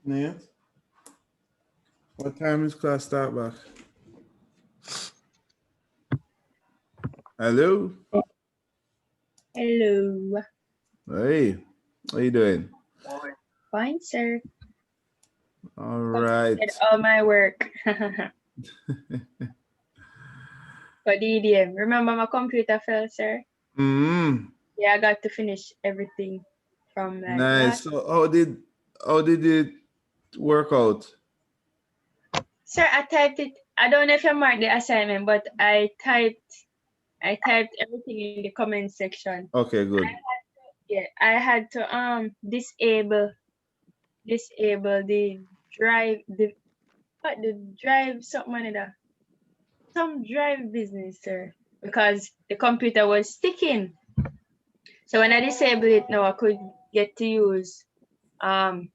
Yeah. What time is class start back? Hello. Hello. Hey. How you doing? Fine, sir. All right. Did all my work. For DDM. Remember my computer fell, sir? Yeah, I got to finish everything from like Nice. last. So how did it work out? Sir, I typed it. I don't know if you marked the assignment, but I typed everything in the comment section. Okay, good. Yeah, I had to disable the drive the drive something like that. Some drive business, sir. Because the computer was sticking. So when I disable it now, I could get to use um,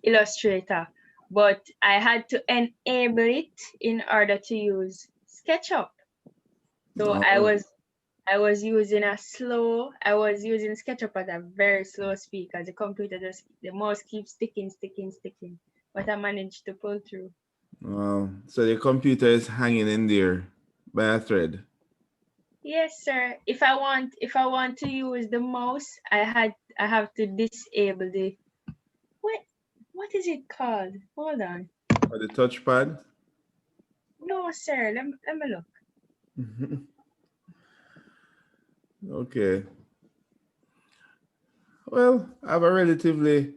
Illustrator, but I had to enable it in order to use SketchUp. So Oh, I was using SketchUp at a very slow speed because the mouse keeps sticking. But I managed to pull through. wow. So the computer is hanging in there by a thread. Yes, sir. If I want to use the mouse, I have to disable the what what is it called? Hold on. Or the touchpad. No, sir. Let me look. Okay. Well, I have a relatively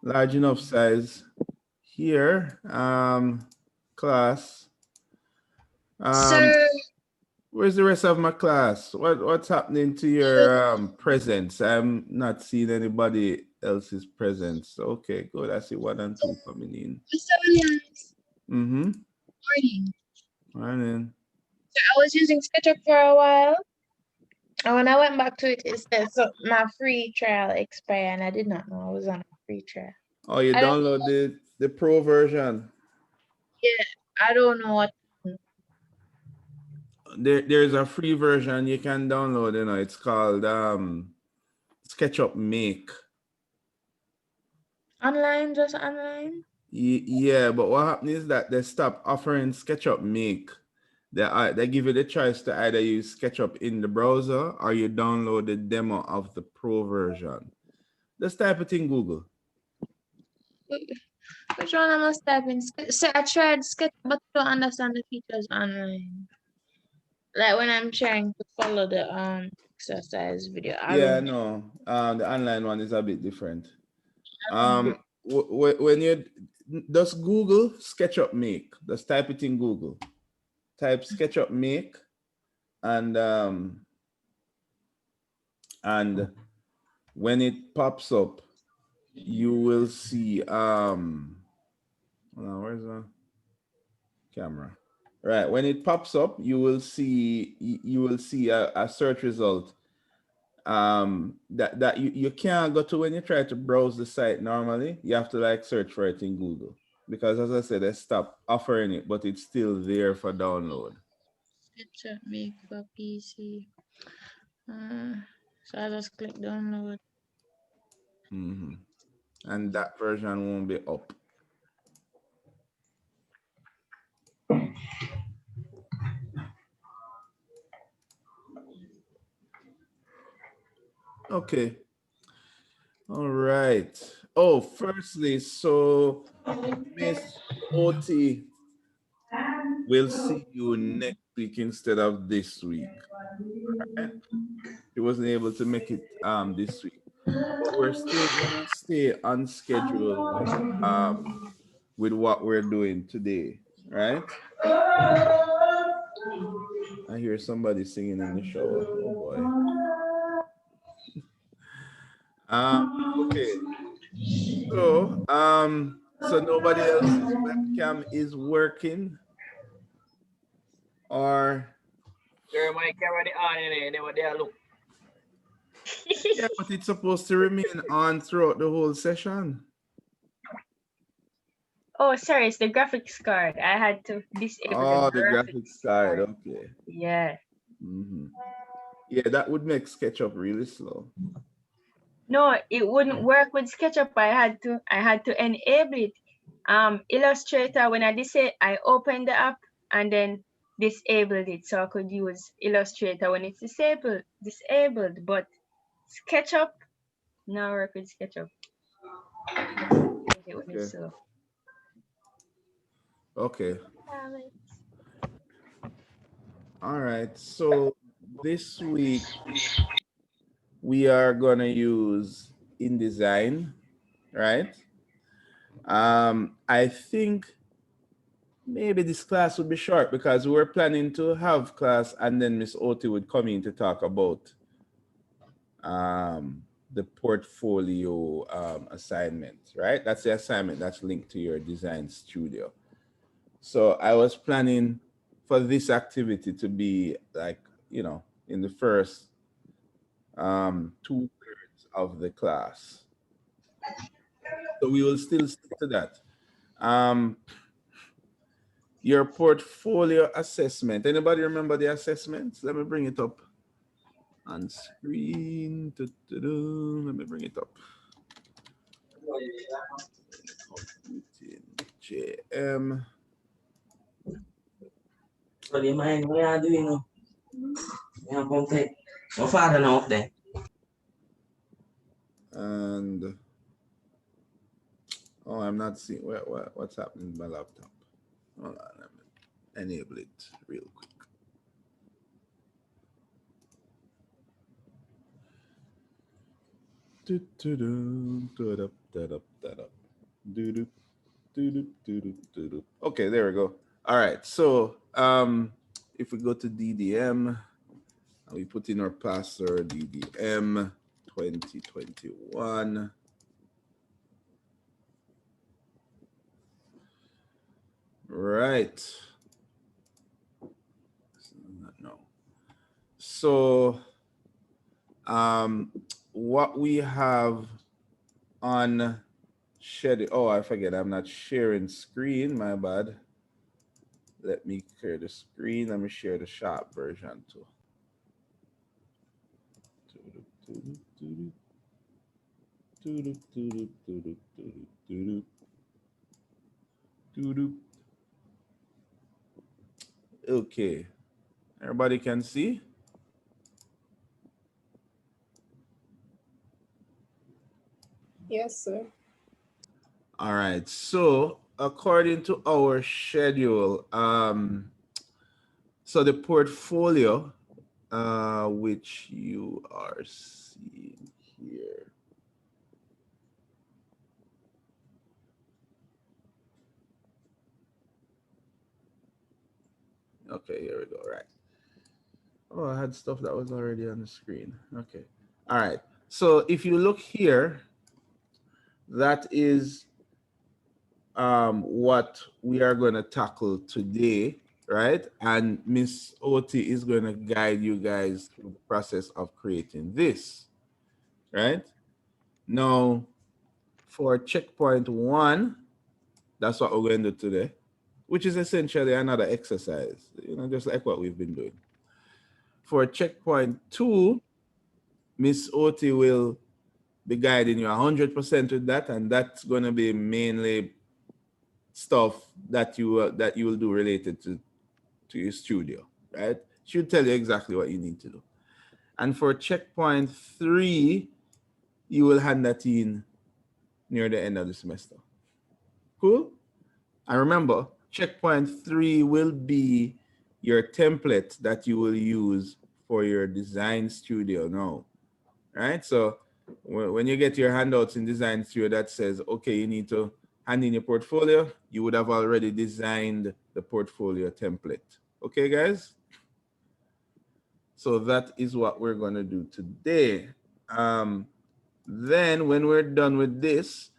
large enough size here. Class. Um, Sir, where's the rest of my class? What's happening to your presence? I'm not seeing anybody else's presence. Okay, good. I see 1 and 2 coming in. Mr. Williams, Mm-hmm. morning. Morning. So I was using SketchUp for a while, and when I went back to it, it said so my free trial expired, and I did not know I was on a free trial. Oh, you I don't, download the pro version. yeah, I don't know what. There's a free version you can download, it's called SketchUp Make. Online, just online. Yeah, but what happened is that they stopped offering SketchUp Make. They give you the choice to either use SketchUp in the browser or you download the demo of the pro version. Just type it in Google. Which one I must type in? So I tried SketchUp, but I don't understand the features online. Like when I'm trying to follow the exercise video, I Yeah, don't. no. The online one is a bit different. When you just Google SketchUp Make, just type it in Google. Type SketchUp Make, and when it pops up, you will see hold on, where's the camera? Right, when it pops up, you will see a search result that you can't go to when you try to browse the site normally. You have to like search for it in Google, because as I said, they stopped offering it, but it's still there for download. SketchUp make for PC. So I just click download. And that version won't be up. Okay. All right. Oh, firstly, so Miss OT, we'll see you next week instead of this week. Right? She wasn't able to make it this week, but we're still gonna stay on schedule with what we're doing today, right? I hear somebody singing in the shower. Oh boy. Okay. So nobody else's webcam is working, or My camera on and they there look. yeah, but it's supposed to remain on throughout the whole session. Oh, sorry, it's the graphics card. I had to disable Oh, the the graphics card. card. Okay. Yeah. Yeah, that would make SketchUp really slow. No, it wouldn't work with SketchUp. I had to enable it. Illustrator, when I opened the app and then disabled it so I could use Illustrator when it's disabled. But SketchUp, no work with SketchUp. It when Okay. it's slow. Okay. All right. So this week we are gonna use InDesign, right? I think maybe this class would be short because we were planning to have class and then Miss Oti would come in to talk about the portfolio assignment, right? That's the assignment that's linked to your design studio. So I was planning for this activity to be like, in the first 2/3 of the class. So we will still stick to that. Your portfolio assessment. Anybody remember the assessments? Let me bring it up on screen. Let me bring it up. JM. Sorry, man, what are you doing now? Yeah, come take. My father now up there. And oh, I'm not seeing what's happening with my laptop. Hold on, let me enable it real quick. Okay, there we go. All right, so if we go to DDM, we put in our password DDM 2021. Right. No. So what we have on schedule, oh, I forget, I'm not sharing screen, my bad. Let me clear the screen. Let me share the sharp version too. Okay, everybody can see? Yes, sir. All right, so according to our schedule, so the portfolio, which you are seeing here. Okay, here we go, right. Oh, I had stuff that was already on the screen. Okay, all right. So if you look here, that is what we are going to tackle today, right? And Miss Oti is going to guide you guys through the process of creating this, right? Now, for checkpoint 1, that's what we're going to do today, which is essentially another exercise, just like what we've been doing. For checkpoint 2, Miss Oti will be guiding you 100% with that, and that's going to be mainly stuff that you will do related to your studio, right? She'll tell you exactly what you need to do. And for checkpoint 3, you will hand that in near the end of the semester. Cool? And remember, checkpoint 3 will be your template that you will use for your design studio now, right? So when you get your handouts in design studio that says, okay, you need to hand in your portfolio, you would have already designed the portfolio template. Okay, guys? So that is what we're going to do today. Then when we're done with this,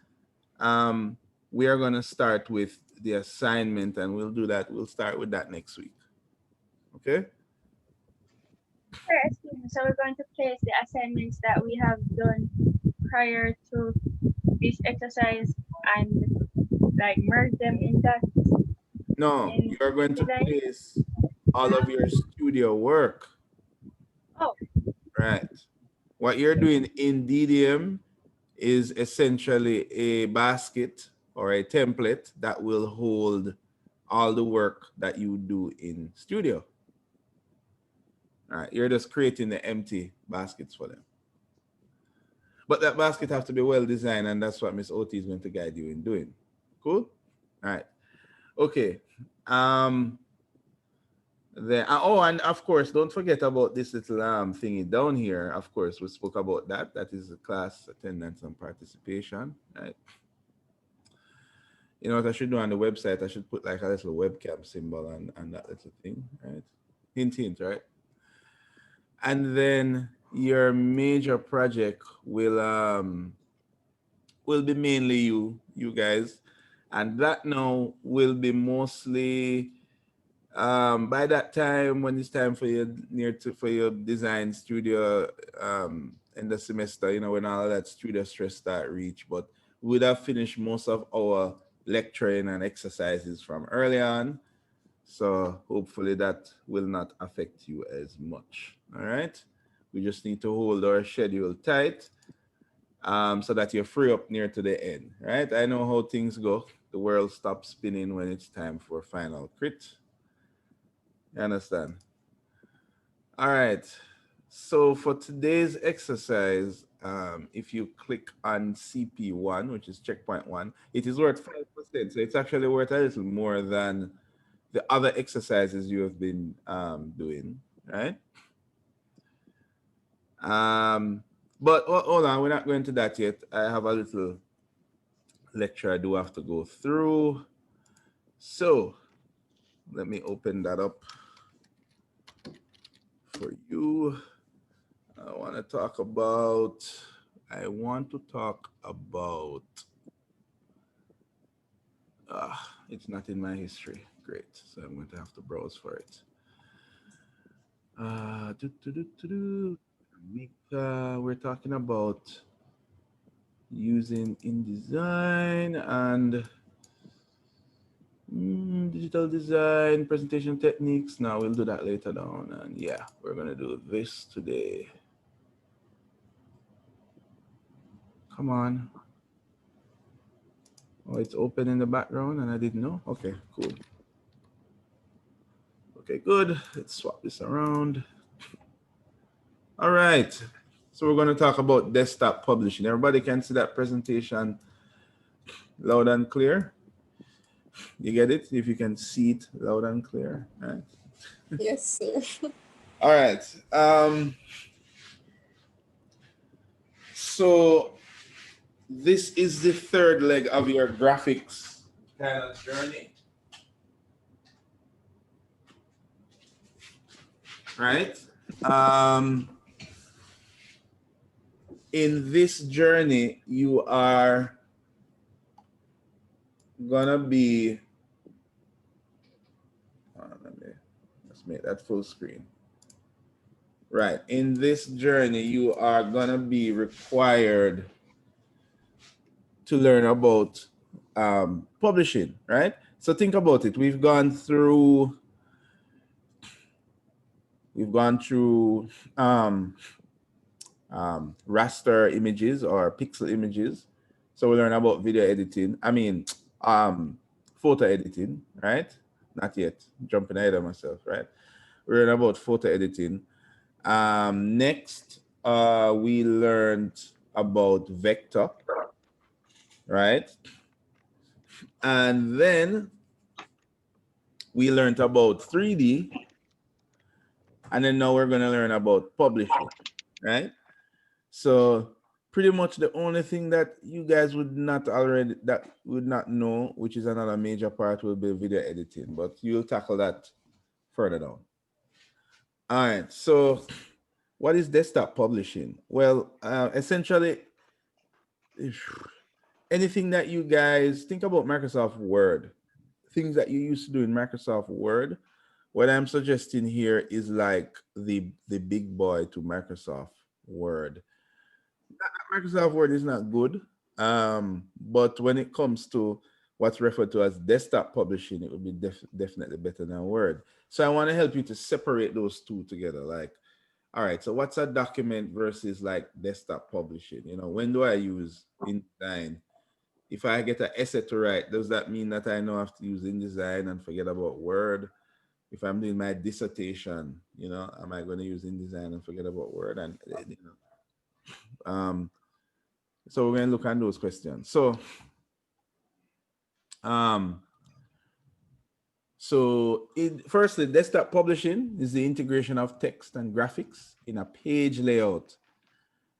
we are going to start with the assignment, and we'll do that. We'll start with that next week. Okay? So we're going to place the assignments that we have done prior to this exercise and like merge them in that. No, you're going to place all of your studio work. Oh. Right. What you're doing in DDM is essentially a basket or a template that will hold all the work that you do in Studio. All right, you're just creating the empty baskets for them. But that basket has to be well designed, and that's what Miss OT is going to guide you in doing. Cool? All right. Okay. Oh, and of course, don't forget about this little thingy down here. Of course, we spoke about that. That is the class attendance and participation, right? You know what I should do on the website? I should put like a little webcam symbol and that little thing, right? Hint, hint, right? And then your major project will be mainly you guys, and that now will be mostly by that time when it's time for your for your design studio in the semester, you know, when all of that studio stress start reach, but we would have finished most of our lecturing and exercises from early on, so hopefully that will not affect you as much. All right, we just need to hold our schedule tight so that you're free up near to the end, right? I know how things go. The world stops spinning when it's time for final crit. You understand? All right. So for today's exercise, if you click on CP1, which is checkpoint 1, it is worth 5%. So it's actually worth a little more than the other exercises you have been doing, right? But hold on, we're not going to that yet. I have a little lecture I do have to go through. So let me open that up for you. I want to talk about it's not in my history. Great. So I'm going to have to browse for it. We're talking about using InDesign and digital design, presentation techniques. Now we'll do that later down. And yeah, we're going to do this today. Come on. Oh, it's open in the background and I didn't know. Okay, cool. Okay, good. Let's swap this around. All right. So we're going to talk about desktop publishing. Everybody can see that presentation loud and clear? You get it? If you can see it loud and clear. All right. Yes, sir. All right. So this is the third leg of your graphics kind of journey. Right? In this journey, you are gonna be, let's make that full screen. Right, in this journey, you are gonna be required to learn about publishing, right? So think about it. We've gone through raster images or pixel images. So we learn about video editing. I mean, photo editing, right? Not yet, jumping ahead of myself, right? We learn about photo editing. Next, we learned about vector, right? And then we learned about 3D. And then now we're gonna learn about publishing, right? So pretty much the only thing that you guys would not know, which is another major part, will be video editing, but you'll tackle that further down. All right, so what is desktop publishing? Well, essentially, anything that you guys think about Microsoft Word, things that you used to do in Microsoft Word, what I'm suggesting here is like the big boy to Microsoft Word. Microsoft Word is not good, but when it comes to what's referred to as desktop publishing, it would be definitely better than Word. So I want to help you to separate those two together. Like all right, so what's a document versus like desktop publishing? You know, when do I use InDesign? If I get an essay to write, does that mean that I now have to use InDesign and forget about Word? If I'm doing my dissertation, you know, am I going to use InDesign and forget about Word? And you know, so we're going to look at those questions. So firstly, desktop publishing is the integration of text and graphics in a page layout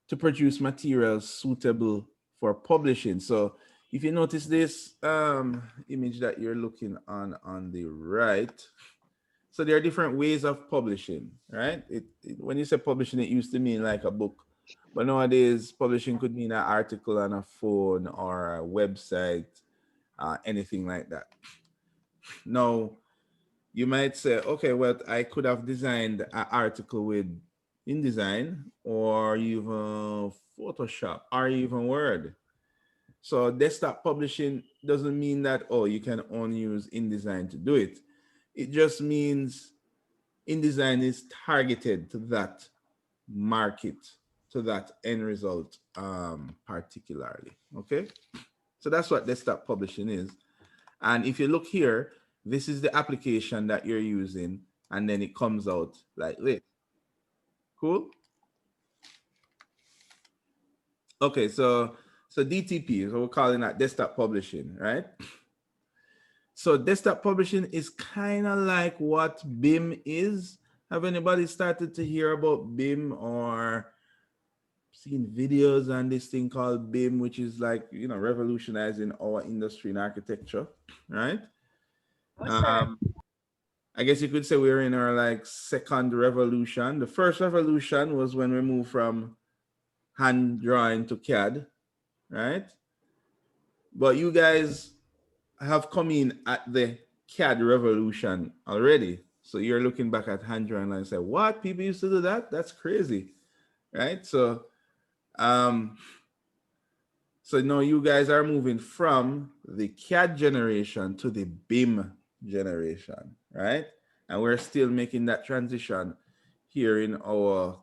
to produce materials suitable for publishing. So if you notice this image that you're looking on the right, so there are different ways of publishing, right? When you say publishing, it used to mean like a book, but nowadays publishing could mean an article on a phone or a website, anything like that. Now, you might say, okay, well, I could have designed an article with InDesign or even Photoshop or even Word. So desktop publishing doesn't mean that, oh, you can only use InDesign to do it. It just means InDesign is targeted to that market, to that end result particularly, okay? So that's what desktop publishing is. And if you look here, this is the application that you're using, and then it comes out like this. Cool? Okay, so DTP, so we're calling that desktop publishing, right? So desktop publishing is kind of like what BIM is. Have anybody started to hear about BIM or seen videos on this thing called BIM, which is like, you know, revolutionizing our industry in architecture, right? I guess you could say we're in our like second revolution. The first revolution was when we moved from hand drawing to CAD, right? But you guys have come in at the CAD revolution already. So you're looking back at hand drawing and say, what? People used to do that? That's crazy, right? So, so now you guys are moving from the CAD generation to the BIM generation, right? And we're still making that transition here in our,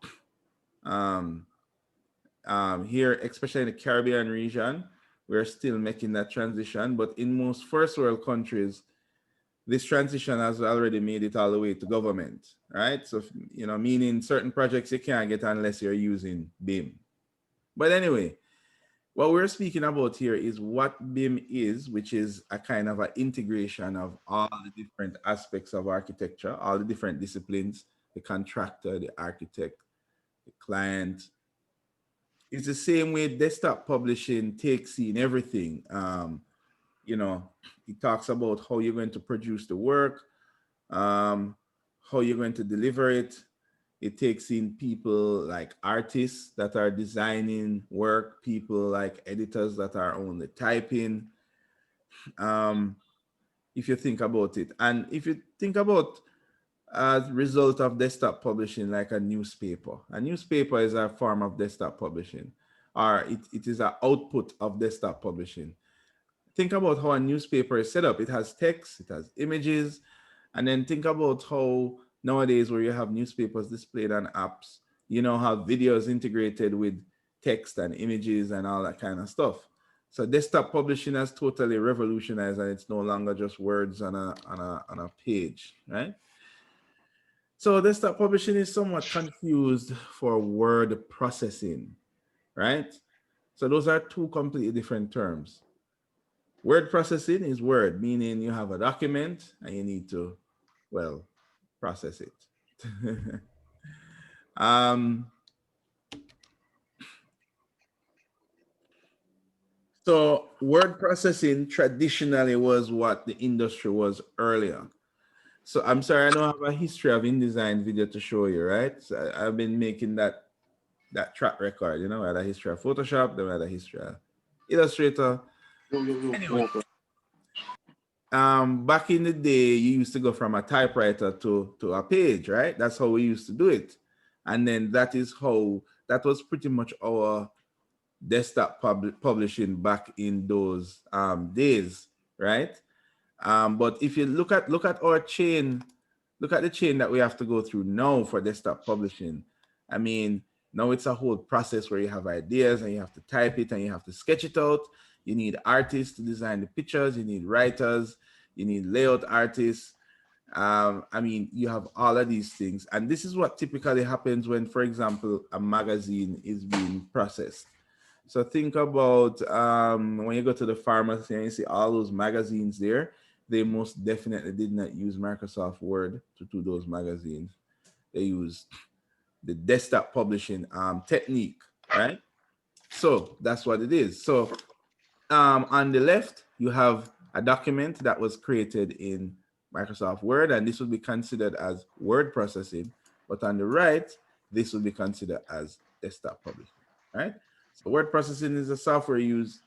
here, especially in the Caribbean region, we're still making that transition. But in most first world countries, this transition has already made it all the way to government, right? So, you know, meaning certain projects you can't get unless you're using BIM. But anyway, what we're speaking about here is what BIM is, which is a kind of an integration of all the different aspects of architecture, all the different disciplines, the contractor, the architect, the client. It's the same way desktop publishing takes in everything. You know, it talks about how you're going to produce the work, how you're going to deliver it. It takes in people like artists that are designing work, people like editors that are only typing. If you think about it, and if you think about as a result of desktop publishing, like a newspaper is a form of desktop publishing, or it is an output of desktop publishing. Think about how a newspaper is set up. It has text, it has images, and then think about how nowadays where you have newspapers displayed on apps, you know, have videos integrated with text and images and all that kind of stuff. So desktop publishing has totally revolutionized, and it's no longer just words on a page, right? So desktop publishing is somewhat confused for word processing, right? So those are two completely different terms. Word processing is word, meaning you have a document and you need to, well, process it. So word processing traditionally was what the industry was earlier. So I'm sorry, I don't have a history of InDesign video to show you, right? So I've been making that track record, you know, I had a history of Photoshop, then I had a history of Illustrator. Anyway, back in the day, you used to go from a typewriter to a page, right? That's how we used to do it. And then that was pretty much our desktop publishing back in those days, right? But if you look at our chain, look at the chain that we have to go through now for desktop publishing. I mean, now it's a whole process where you have ideas and you have to type it and you have to sketch it out. You need artists to design the pictures, you need writers, you need layout artists. I mean, you have all of these things. And this is what typically happens when, for example, a magazine is being processed. So think about when you go to the pharmacy and you see all those magazines there, they most definitely did not use Microsoft Word to do those magazines. They used the desktop publishing technique, right? So that's what it is. So on the left, you have a document that was created in Microsoft Word, and this would be considered as word processing. But on the right, this would be considered as desktop publishing, right? So word processing is a software used.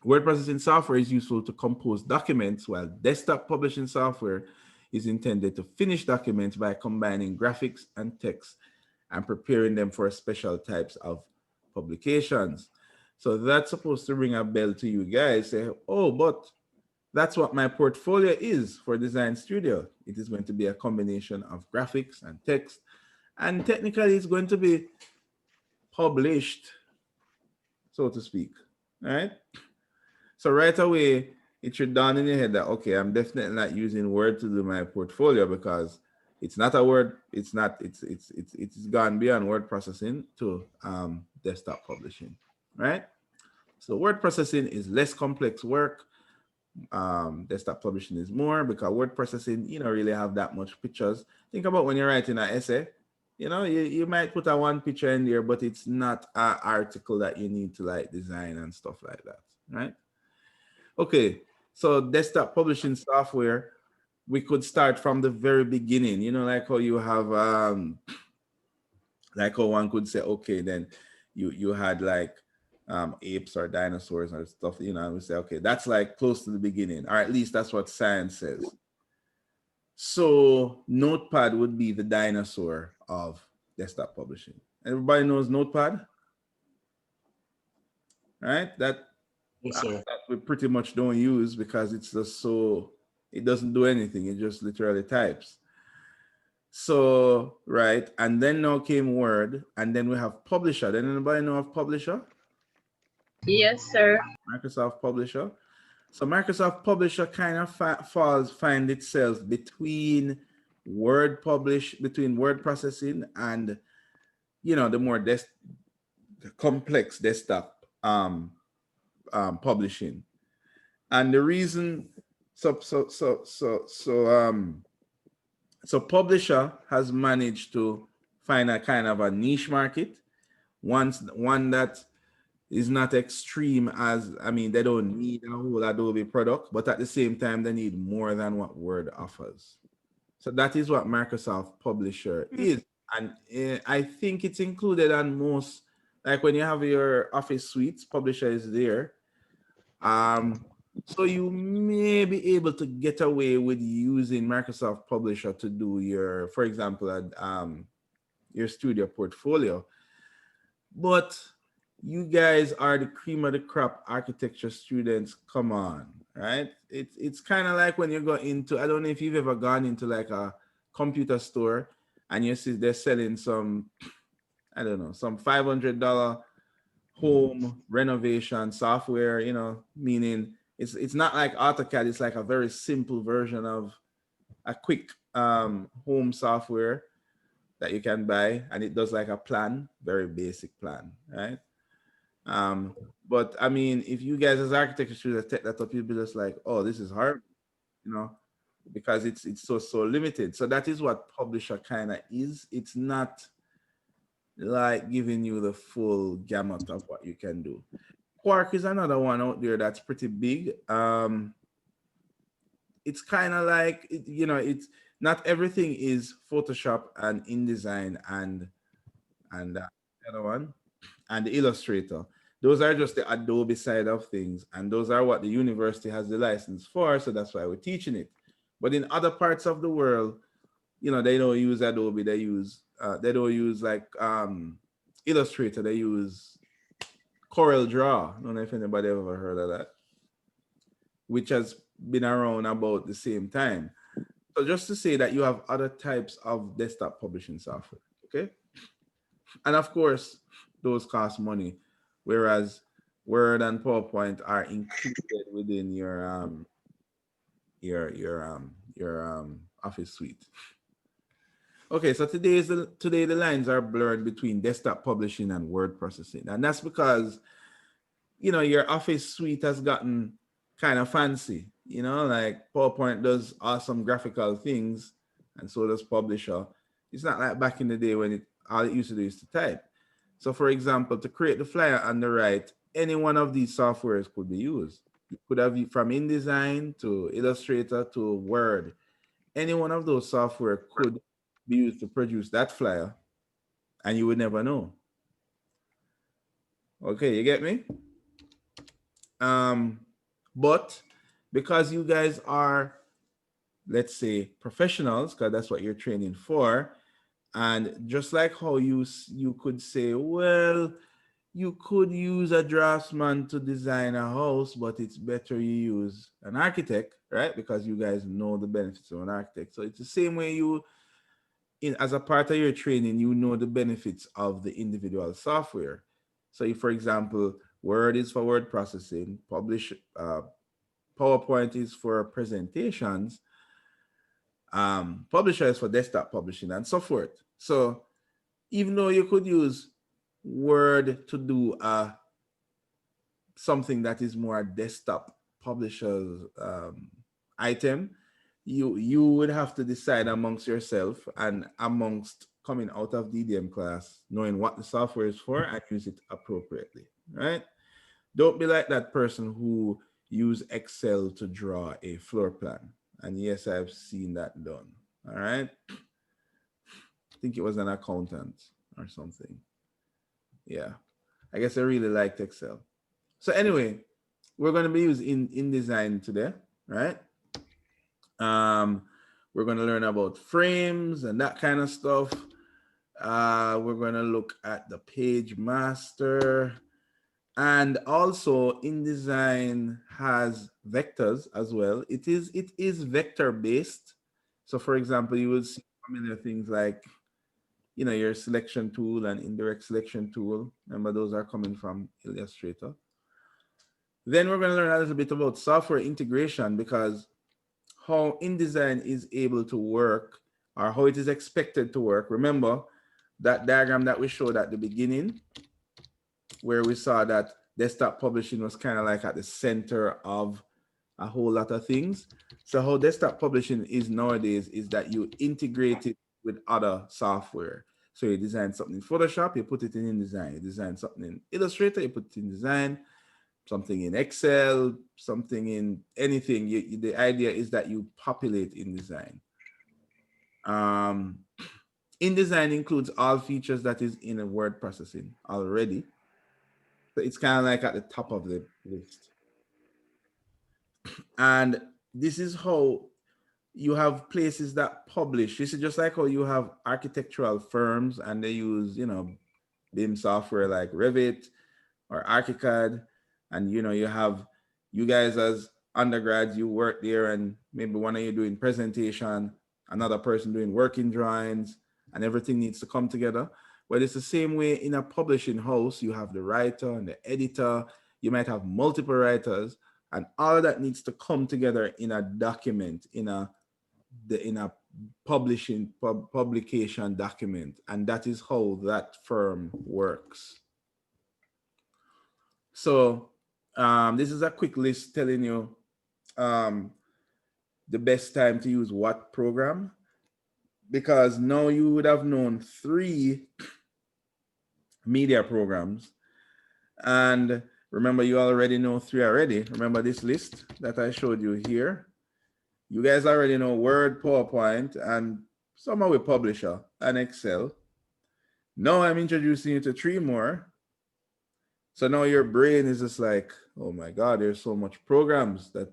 Word processing software is useful to compose documents, while desktop publishing software is intended to finish documents by combining graphics and text and preparing them for special types of publications. So that's supposed to ring a bell to you guys. Say, oh, but that's what my portfolio is for Design Studio. It is going to be a combination of graphics and text, and technically it's going to be published, so to speak, right? So right away, it should dawn in your head that, okay, I'm definitely not using Word to do my portfolio because it's not a Word, it's gone beyond word processing to desktop publishing, right? So word processing is less complex work. Desktop publishing is more, because word processing, you don't really have that much pictures. Think about when you're writing an essay, you might put a one picture in there, but it's not an article that you need to like design and stuff like that, right? Okay, so desktop publishing software, we could start from the very beginning, like how you have, like how one could say, okay, then you had like apes or dinosaurs or stuff, and we say, okay, that's like close to the beginning, or at least that's what science says. So Notepad would be the dinosaur of desktop publishing. Everybody knows Notepad, right? That Yes, sir. that we pretty much don't use because it's just so, it doesn't do anything. It just literally types. So, right. And then now came Word, and then we have Publisher. Then anybody know of Publisher? Yes, sir. Microsoft Publisher. So Microsoft Publisher kind of find itself between between word processing and, the more the complex desktop publishing. And the reason, so Publisher has managed to find a kind of a niche market, one that is not extreme as, they don't need a whole Adobe product, but at the same time, they need more than what Word offers. So that is what Microsoft Publisher is. And I think it's included on most, like when you have your Office suites, Publisher is there. So you may be able to get away with using Microsoft Publisher to do your, for example, your studio portfolio. But you guys are the cream of the crop architecture students. Come on, right? It's kind of like when you go into, I don't know if you've ever gone into like a computer store and you see they're selling some, I don't know, some $500 home renovation software, meaning it's not like AutoCAD. It's like a very simple version of a quick home software that you can buy, and it does like a plan, very basic plan, right? But if you guys as architecture students take that up, you'll be just like, oh, this is hard, because it's so limited. So that is what Publisher kind of is. It's not like giving you the full gamut of what you can do. Quark is another one out there that's pretty big. It's kind of like, it's not everything is Photoshop and InDesign and the other one and the Illustrator. Those are just the Adobe side of things, and those are what the university has the license for, so that's why we're teaching it. But in other parts of the world, they don't use Adobe. They don't use like Illustrator. They use Corel Draw. I don't know if anybody ever heard of that, which has been around about the same time. So just to say that you have other types of desktop publishing software, okay? And of course, those cost money, whereas Word and PowerPoint are included within your Office suite. Okay, so today the lines are blurred between desktop publishing and word processing, and that's because your Office suite has gotten kind of fancy. Like PowerPoint does awesome graphical things, and so does Publisher. It's not like back in the day when all it used to do is to type. So, for example, to create the flyer on the right, any one of these softwares could be used. You could have it from InDesign to Illustrator to Word. Any one of those software could be used to produce that flyer, and you would never know. Okay, you get me? But because you guys are, let's say, professionals, because that's what you're training for, and just like how you could say, well, you could use a draftsman to design a house, but it's better you use an architect, right? Because you guys know the benefits of an architect. So it's the same way as a part of your training, you know the benefits of the individual software. So if, for example, Word is for word processing, PowerPoint is for presentations, Publisher is for desktop publishing, and so forth. So even though you could use Word to do something that is more a desktop publisher's item, you would have to decide amongst yourself and amongst coming out of DDM class, knowing what the software is for and use it appropriately, right? Don't be like that person who use Excel to draw a floor plan. And yes, I've seen that done. All right. I think it was an accountant or something. Yeah. I guess I really liked Excel. So anyway, we're going to be using InDesign today, right? We're going to learn about frames and that kind of stuff. We're going to look at the page master. And also InDesign has vectors as well. It is vector based. So for example, you will see familiar things like, your selection tool and indirect selection tool. Remember, those are coming from Illustrator. Then we're going to learn a little bit about software integration, because how InDesign is able to work, or how it is expected to work. Remember that diagram that we showed at the beginning, where we saw that desktop publishing was kind of like at the center of a whole lot of things. So how desktop publishing is nowadays is that you integrate it with other software. So you design something in Photoshop, you put it in InDesign. You design something in Illustrator, you put it in Design. Something in Excel, something in anything. The idea is that you populate InDesign. InDesign includes all features that is in a word processing already. So it's kind of like at the top of the list. And this is how you have places that publish. This is just like how you have architectural firms and they use, BIM software like Revit or ArchiCAD. And you guys as undergrads, you work there, and maybe one of you doing presentation, another person doing working drawings, and everything needs to come together. But it's the same way in a publishing house. You have the writer and the editor. You might have multiple writers, and all of that needs to come together in a document, in a publication document, and that is how that firm works. So this is a quick list telling you the best time to use what program, because now you would have known 3 media programs. And remember, you already know 3 already. Remember this list that I showed you here? You guys already know Word, PowerPoint, and somehow with Publisher and Excel. Now I'm introducing you to 3 more. So now your brain is just like, oh my God, there's so much programs that,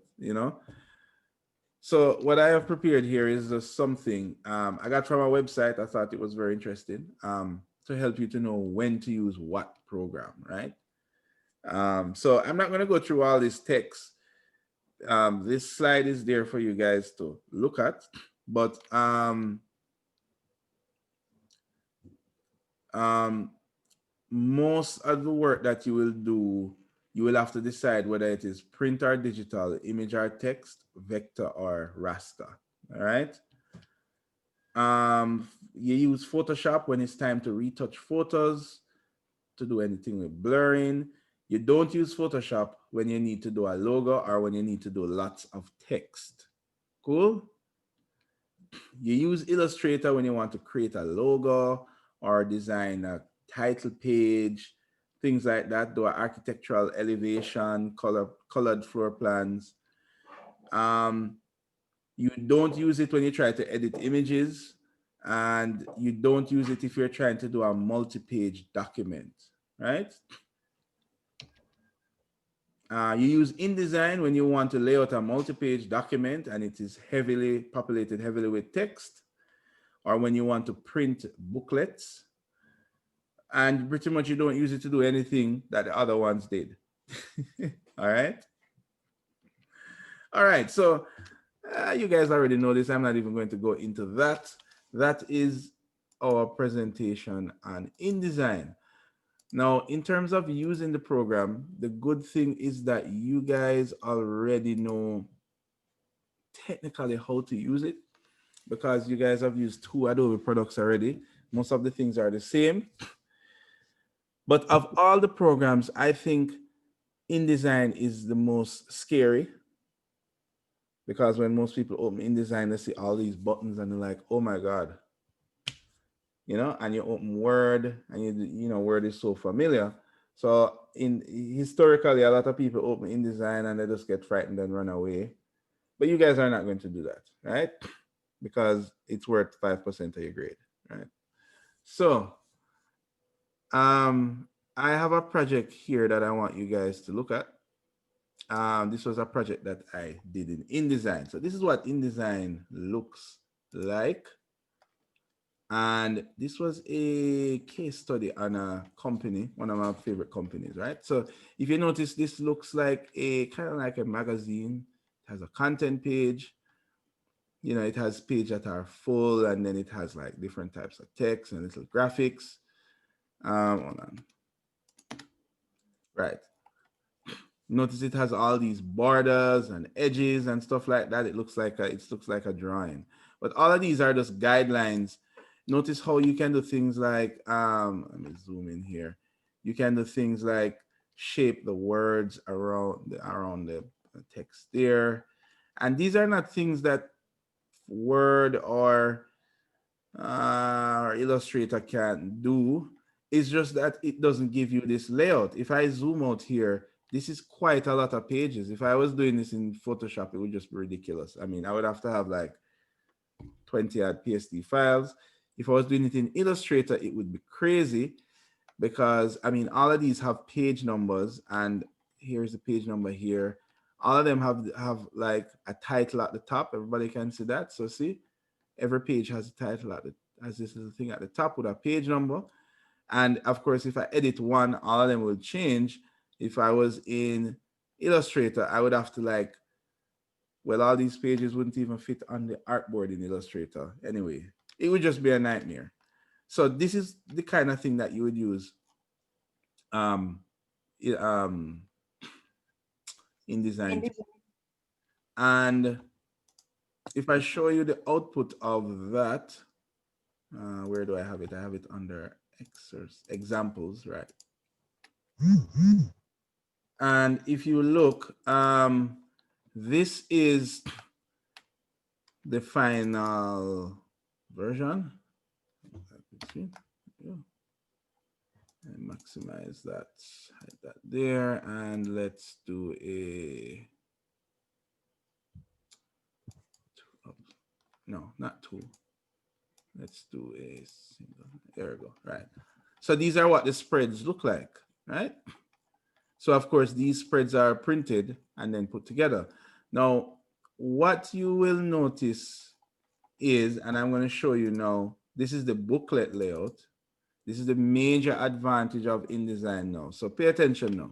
So what I have prepared here is just something I got from our website. I thought it was very interesting to help you to know when to use what program, right? So I'm not going to go through all this text. This slide is there for you guys to look at, but Most of the work that you will do, you will have to decide whether it is print or digital, image or text, vector or raster. All right. You use Photoshop when it's time to retouch photos, to do anything with blurring. You don't use Photoshop when you need to do a logo or when you need to do lots of text. Cool? You use Illustrator when you want to create a logo or design a title page, things like that, do an architectural elevation, colored floor plans. You don't use it when you try to edit images, and you don't use it if you're trying to do a multi-page document, right? You use InDesign when you want to lay out a multi-page document and it is populated heavily with text, or when you want to print booklets. And pretty much you don't use it to do anything that the other ones did. All right. All right. So you guys already know this. I'm not even going to go into that. That is our presentation on InDesign. Now, in terms of using the program, the good thing is that you guys already know technically how to use it, because you guys have used 2 Adobe products already. Most of the things are the same. But of all the programs, I think InDesign is the most scary, because when most people open InDesign, they see all these buttons and they're like, oh my God. You know, and you open Word and you know, Word is so familiar. So historically, a lot of people open InDesign and they just get frightened and run away. But you guys are not going to do that, right? Because it's worth 5% of your grade, right? So I have a project here that I want you guys to look at. This was a project that I did in InDesign. So this is what InDesign looks like. And this was a case study on a company, one of my favorite companies, right? So if you notice, this looks like a kind of like a magazine. It has a content page. You know, it has pages that are full, and then it has like different types of text and little graphics. Hold on. Right. Notice it has all these borders and edges and stuff like that. It looks like a drawing. But all of these are just guidelines. Notice how you can do things like, let me zoom in here. You can do things like shape the words around the text there. And these are not things that Word or Illustrator can do. It's just that it doesn't give you this layout. If I zoom out here, this is quite a lot of pages. If I was doing this in Photoshop, it would just be ridiculous. I mean, I would have to have like 20 odd PSD files. If I was doing it in Illustrator, it would be crazy, because I mean, all of these have page numbers, and here's the page number here. All of them have like a title at the top. Everybody can see that. So see, every page has a title as this is the thing at the top with a page number. And of course, if I edit one, all of them will change. If I was in Illustrator, I would have to like, well, all these pages wouldn't even fit on the artboard in Illustrator. Anyway, it would just be a nightmare. So this is the kind of thing that you would use InDesign. And if I show you the output of that, where do I have it? I have it under examples, right? And if you look, this is the final version. And maximize that, hide that there, and let's do a no, not two. Let's do a single. There we go. Right. So these are what the spreads look like, right? So of course these spreads are printed and then put together. Now, what you will notice is, and I'm going to show you now, this is the booklet layout. This is the major advantage of InDesign now. So pay attention now.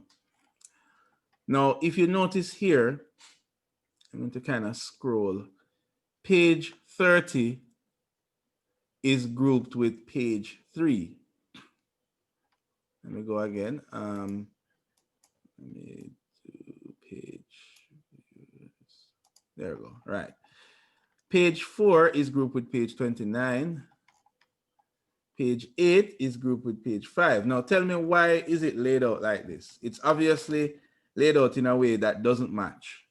Now, if you notice here, I'm going to kind of scroll. Page 30 is grouped with page 3. Let me go again. Let me do page. There we go. Right. Page 4 is grouped with page 29. Page 8 is grouped with page 5. Now tell me, why is it laid out like this? It's obviously laid out in a way that doesn't match.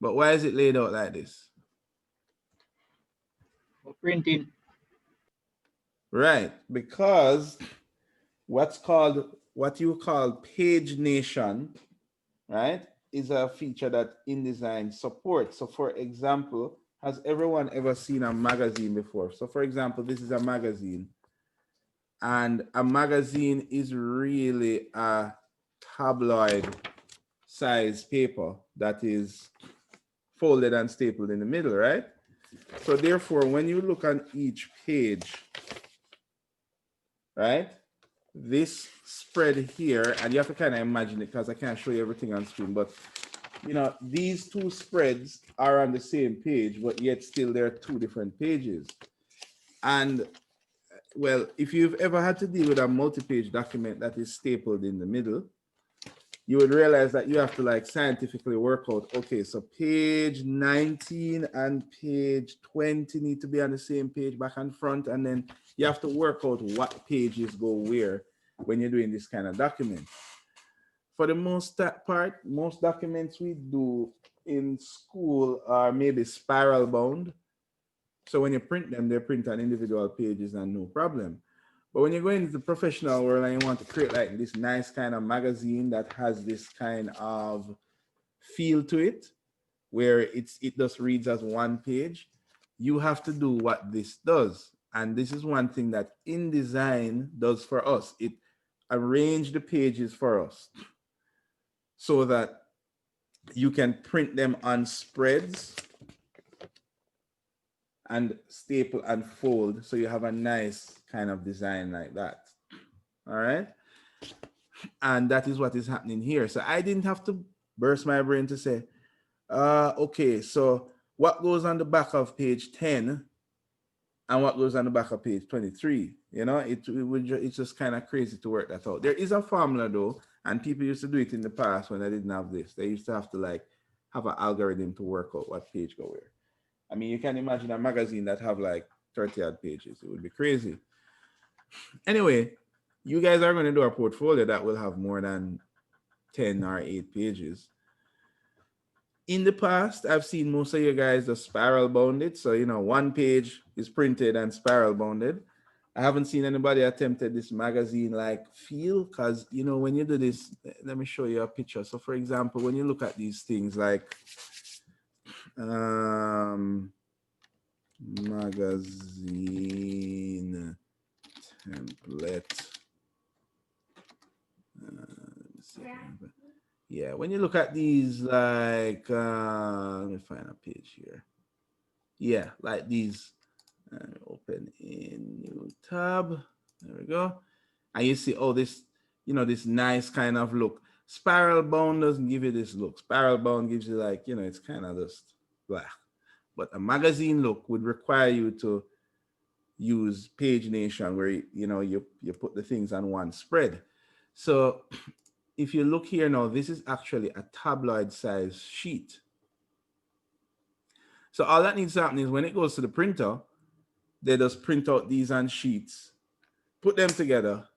But why is it laid out like this? For printing. Right, because what you call pagination, right, is a feature that InDesign supports. So for example, has everyone ever seen a magazine before? So for example, this is a magazine, and a magazine is really a tabloid size paper that is folded and stapled in the middle, right? So therefore, when you look on each page, right, this spread here, and you have to kind of imagine it because I can't show you everything on screen, but you know, these two spreads are on the same page, but yet still there are two different pages. And well, if you've ever had to deal with a multi-page document that is stapled in the middle, you would realize that you have to like scientifically work out, okay, so page 19 and page 20 need to be on the same page back and front, and then you have to work out what pages go where when you're doing this kind of document. For the most part, most documents we do in school are maybe spiral bound. So when you print them, they print on individual pages and no problem. But when you go into the professional world and you want to create like this nice kind of magazine that has this kind of feel to it, where it just reads as one page, you have to do what this does. And this is one thing that InDesign does for us. It arranges the pages for us so that you can print them on spreads and staple and fold, so you have a nice kind of design like that. All right, and that is what is happening here. So I didn't have to burst my brain to say, okay, so what goes on the back of page 10 and what goes on the back of page 23? You know, it's just kind of crazy to work that out. There is a formula though, and people used to do it in the past when I didn't have this. They used to have to like have an algorithm to work out what page go where. I mean, you can imagine a magazine that have like 30 odd pages. It would be crazy. Anyway, you guys are going to do a portfolio that will have more than 10 or 8 pages. In the past, I've seen most of you guys are spiral bounded. So, you know, one page is printed and spiral bounded. I haven't seen anybody attempted this magazine like feel, because, you know, when you do this, let me show you a picture. So for example, when you look at these things like magazine template. Yeah, when you look at these, like, let me find a page here. Yeah, like these. Open in new tab. There we go. And you see, oh, this, you know, this nice kind of look. Spiral bound doesn't give you this look. Spiral bound gives you like, you know, it's kind of just black. But a magazine look would require you to use pagination, where you know you put the things on one spread. So if you look here now, this is actually a tabloid size sheet. So all that needs to happen is when it goes to the printer, they just print out these on sheets, put them together,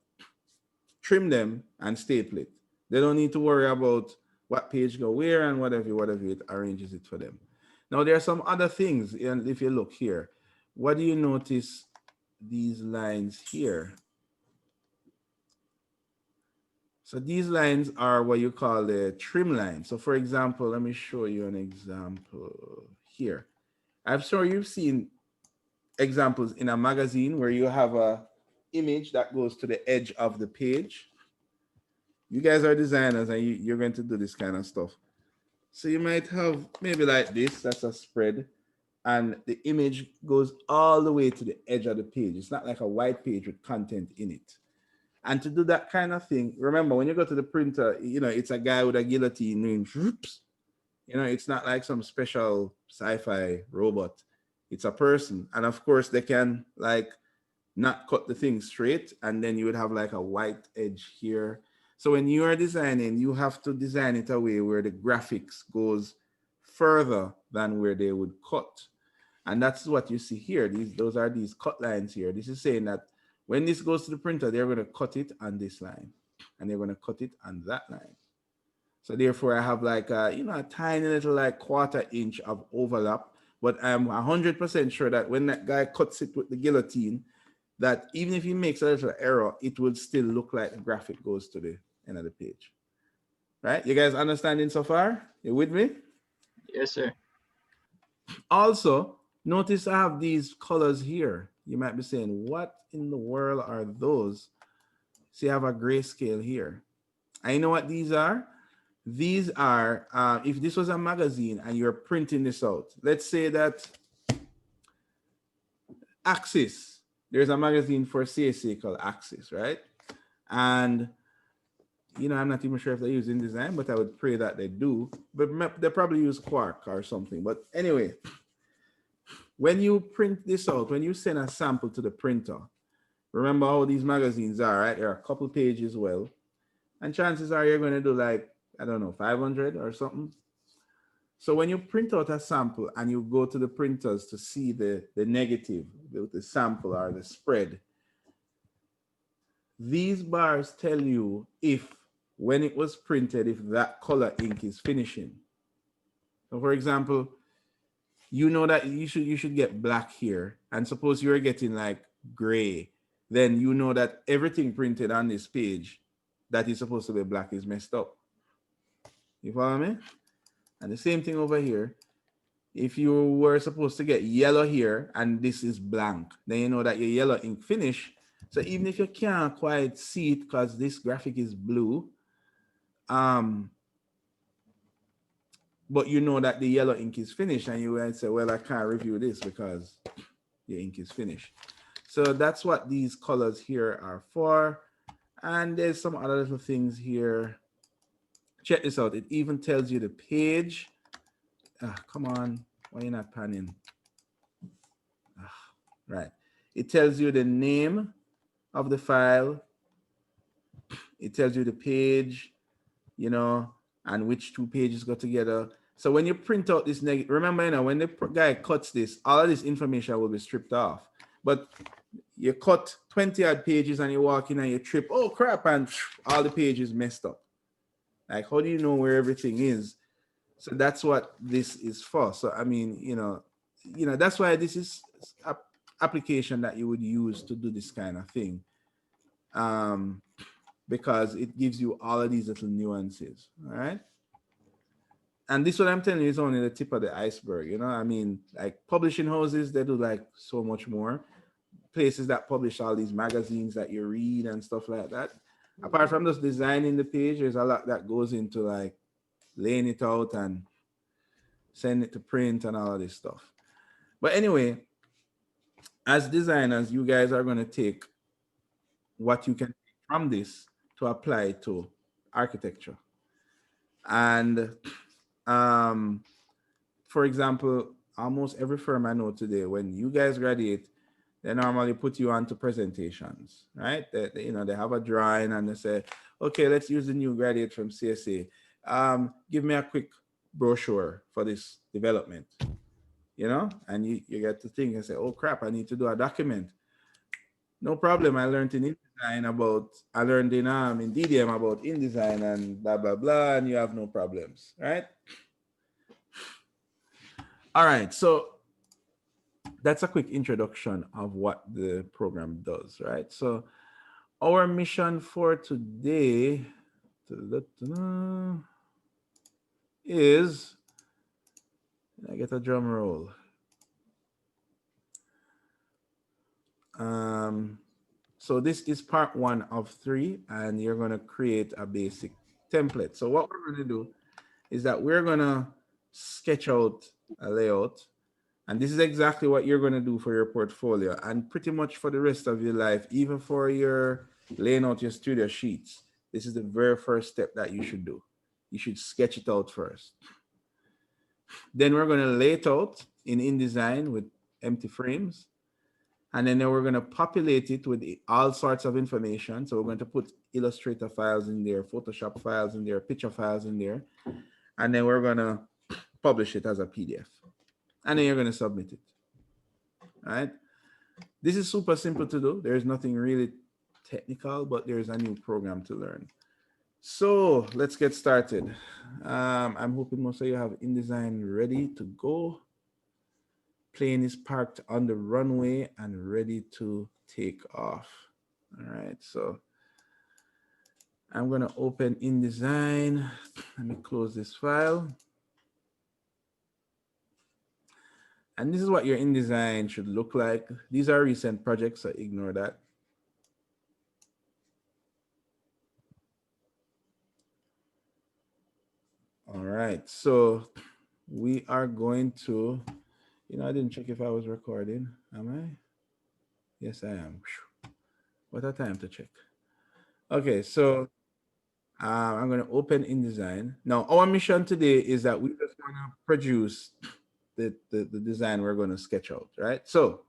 trim them, and staple it. They don't need to worry about what page go where and whatever, it arranges it for them. Now, there are some other things, and if you look here, what do you notice these lines here? So these lines are what you call the trim line. So for example, let me show you an example here. I'm sure you've seen examples in a magazine where you have a image that goes to the edge of the page. You guys are designers and you're going to do this kind of stuff. So you might have maybe like this, that's a spread, and the image goes all the way to the edge of the page. It's not like a white page with content in it. And to do that kind of thing, remember when you go to the printer, you know, it's a guy with a guillotine doing whoops. You know, it's not like some special sci-fi robot. It's a person. And of course they can like not cut the thing straight, and then you would have like a white edge here. So when you are designing, you have to design it a way where the graphics goes further than where they would cut. And that's what you see here. Those are these cut lines here. This is saying that when this goes to the printer, they're going to cut it on this line, and they're going to cut it on that line. So therefore, I have like a, a tiny little like 1/4 inch of overlap. But I'm 100% sure that when that guy cuts it with the guillotine, that even if he makes a little error, it would still look like the graphic goes to the end of the page. Right? You guys understanding so far? You with me? Yes, sir. Also, notice I have these colors here. You might be saying, what in the world are those? See, I have a grayscale here. I know what these are. These are, if this was a magazine and you're printing this out, let's say that Axis, there's a magazine for CSA called Axis, right? And, I'm not even sure if they use InDesign, but I would pray that they do. But they probably use Quark or something. But anyway, when you print this out, when you send a sample to the printer, remember how these magazines are, right? There are a couple pages well. And chances are you're going to do like, I don't know, 500 or something. So when you print out a sample and you go to the printers to see the negative, the sample or the spread, these bars tell you if, when it was printed, if that color ink is finishing. So for example, you know that you should get black here, and suppose you're getting like gray, then you know that everything printed on this page that is supposed to be black is messed up. You follow me? And the same thing over here. If you were supposed to get yellow here and this is blank, then you know that your yellow ink finish. So even if you can't quite see it because this graphic is blue, but you know that the yellow ink is finished, and you might say, well, I can't review this because the ink is finished. So that's what these colors here are for. And there's some other little things here. Check this out. It even tells you the page. Come on. Why are you not panning? Right. It tells you the name of the file. It tells you the page, and which two pages go together. So when you print out this negative, remember, when the guy cuts this, all of this information will be stripped off. But you cut 20 odd pages and you walk in and you trip, oh crap, and all the pages messed up. Like, how do you know where everything is? So that's what this is for. So, I mean, that's why this is an application that you would use to do this kind of thing. Because it gives you all of these little nuances, all right? And this, what I'm telling you, is only the tip of the iceberg, I mean, like publishing houses, they do like so much more. Places that publish all these magazines that you read and stuff like that. Apart from just designing the page, there's a lot that goes into like laying it out and sending it to print and all of this stuff. But anyway, as designers, you guys are going to take what you can take from this to apply to architecture. And for example, almost every firm I know today, when you guys graduate, they normally put you onto presentations, right? They have a drawing and they say, okay, let's use the new graduate from CSA. Give me a quick brochure for this development, and you get to think and say, oh crap, I need to do a document. No problem. I learned in InDesign in DDM about InDesign and blah, blah, blah, and you have no problems, right? All right, so that's a quick introduction of what the program does, right? So our mission for today is, I get a drum roll. So this is part 1 of 3, and you're going to create a basic template. So what we're going to do is that we're going to sketch out a layout, and this is exactly what you're going to do for your portfolio and pretty much for the rest of your life, even for your laying out your studio sheets. This is the very first step that you should do. You should sketch it out first. Then we're going to lay it out in InDesign with empty frames. And then we're going to populate it with all sorts of information. So we're going to put Illustrator files in there, Photoshop files in there, picture files in there. And then we're going to publish it as a PDF. And then you're going to submit it. All right. This is super simple to do. There's nothing really technical, but there's a new program to learn. So let's get started. I'm hoping most of you have InDesign ready to go. Plane is parked on the runway and ready to take off. All right, so I'm gonna open InDesign. Let me close this file. And this is what your InDesign should look like. These are recent projects, so ignore that. All right, so we are going to, I didn't check if I was recording. Am I? Yes, I am. What a time to check. Okay, so I'm going to open InDesign. Now, our mission today is that we just want to produce the design we're going to sketch out, right? So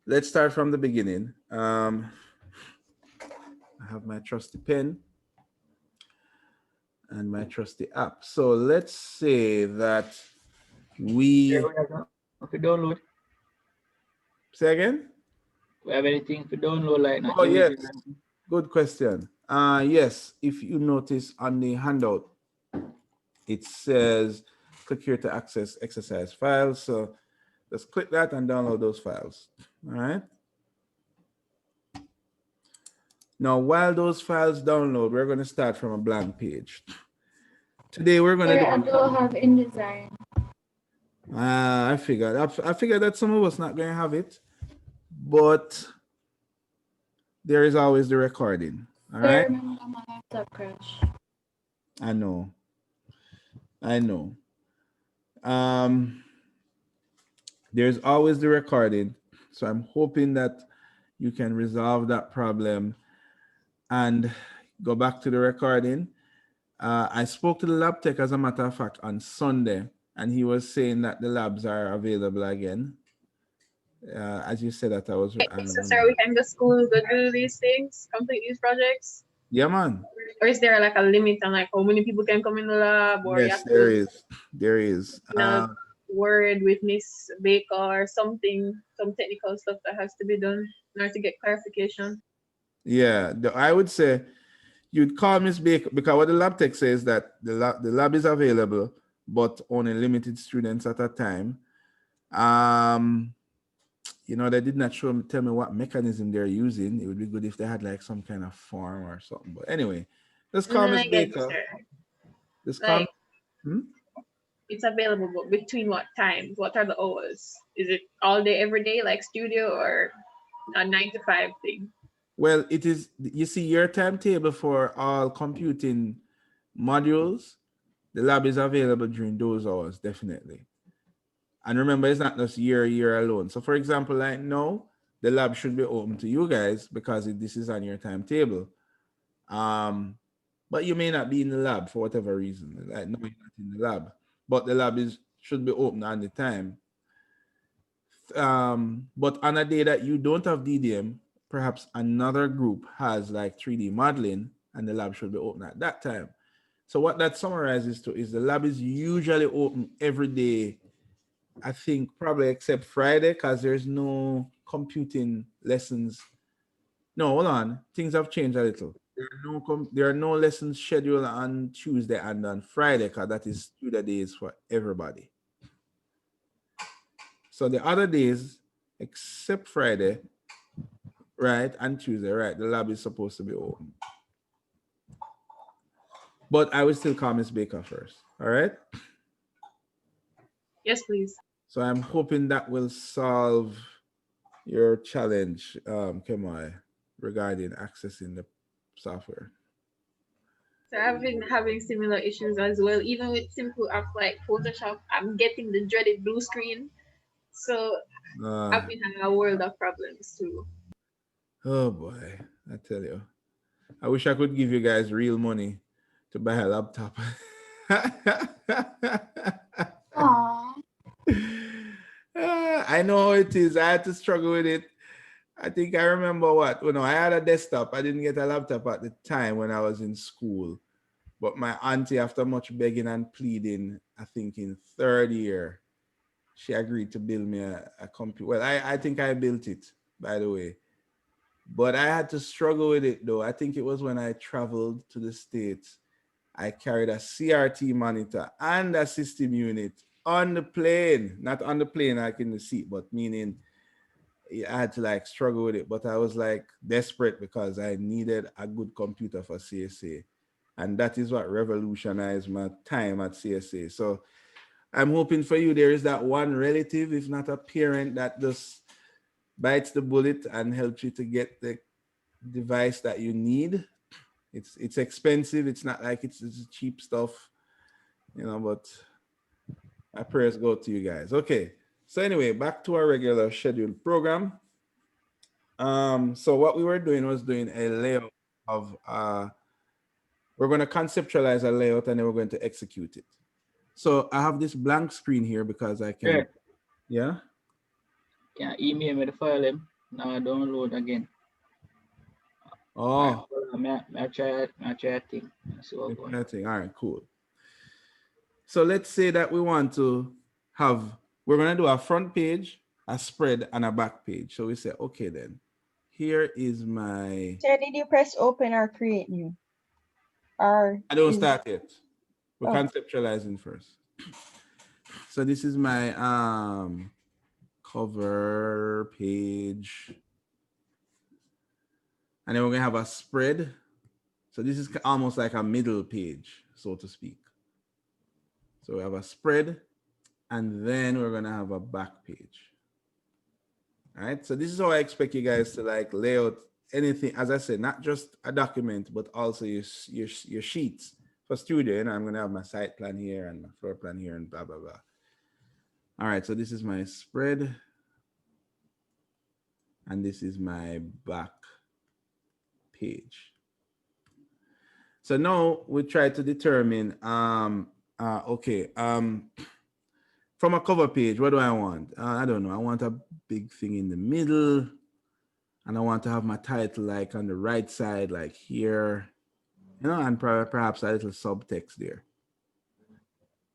let's start from the beginning. I have my trusty pen and my trusty app. So let's say that we Okay, download. Say again? We have anything to download like that? Oh, yes. Good question. Yes, if you notice on the handout, it says click here to access exercise files. So just click that and download those files. All right. Now, while those files download, we're going to start from a blank page. Today, we're going to I don't have InDesign. I figured that some of us not going to have it, but there is always the recording. All right. I remember my laptop crash. I know. There's always the recording. So I'm hoping that you can resolve that problem and go back to the recording. I spoke to the lab tech, as a matter of fact, on Sunday, and he was saying that the labs are available again. As you said that I was. So, sir, we can go to school, go do these things, complete these projects? Yeah, man. Or is there like a limit on like how many people can come in the lab? Or Yes, there is. There is. Word with Miss Baker or something, some technical stuff that has to be done in order to get clarification. Yeah, I would say you'd call Miss Baker, because what the lab tech says that the lab is available, but only limited students at a time. They did not tell me what mechanism they're using. It would be good if they had like some kind of form or something. But anyway, let's call Miss Baker. Let's call. It's available, but between what times? What are the hours? Is it all day, every day, like studio, or a 9 to 5 thing? Well, it is. You see, your timetable for all computing modules, the lab is available during those hours, definitely. And remember, it's not just year alone. So, for example, like now, the lab should be open to you guys because this is on your timetable. But you may not be in the lab for whatever reason. Like, no, you're not in the lab, but the lab should be open on the time. But on a day that you don't have DDM, perhaps another group has like 3D modeling, and the lab should be open at that time. So what that summarizes to is the lab is usually open every day, I think probably except Friday, because there's no computing lessons. No, hold on. Things have changed a little. There are no lessons scheduled on Tuesday and on Friday, because that is studio days for everybody. So the other days, except Friday, right, and Tuesday, right, the lab is supposed to be open. But I will still call Ms. Baker first, all right? Yes, please. So I'm hoping that will solve your challenge, Kemai, regarding accessing the software. So I've been having similar issues as well. Even with simple apps like Photoshop, I'm getting the dreaded blue screen. So I've been having a world of problems too. Oh boy, I tell you. I wish I could give you guys real money to buy a laptop. I know how it is. I had to struggle with it. I think I remember what, I had a desktop. I didn't get a laptop at the time when I was in school. But my auntie, after much begging and pleading, I think in third year, she agreed to build me a computer. Well, I think I built it, by the way. But I had to struggle with it though. I think it was when I traveled to the States. I carried a CRT monitor and a system unit on the plane, not on the plane like in the seat, but meaning I had to like struggle with it. But I was like desperate because I needed a good computer for CSA. And that is what revolutionized my time at CSA. So I'm hoping for you, there is that one relative, if not a parent, that just bites the bullet and helps you to get the device that you need. It's expensive. It's not like it's cheap stuff, but my prayers go to you guys. Okay. So anyway, back to our regular scheduled program. So what we were doing was doing a layout of, we're going to conceptualize a layout and then we're going to execute it. So I have this blank screen here because I can, yeah? Can you email me the file them? Now I download again. Oh, I try a thing. See what going on. all right, cool. So let's say that we want to have, we're going to do a front page, a spread, and a back page. So we say, okay, then here is my. Sir, did you press open or create new? Or I don't start yet. We're Oh. conceptualizing first. So this is my cover page. And then we're going to have a spread. So this is almost like a middle page, so to speak. So we have a spread, and then we're going to have a back page. All right. So this is how I expect you guys to like lay out anything. As I said, not just a document, but also your sheets for studio. And I'm going to have my site plan here and my floor plan here and blah, blah, blah. All right. So this is my spread. And this is my back page. So now we try to determine, from a cover page, what do I want? I don't know. I want a big thing in the middle, and I want to have my title like on the right side, like here, and perhaps a little subtext there.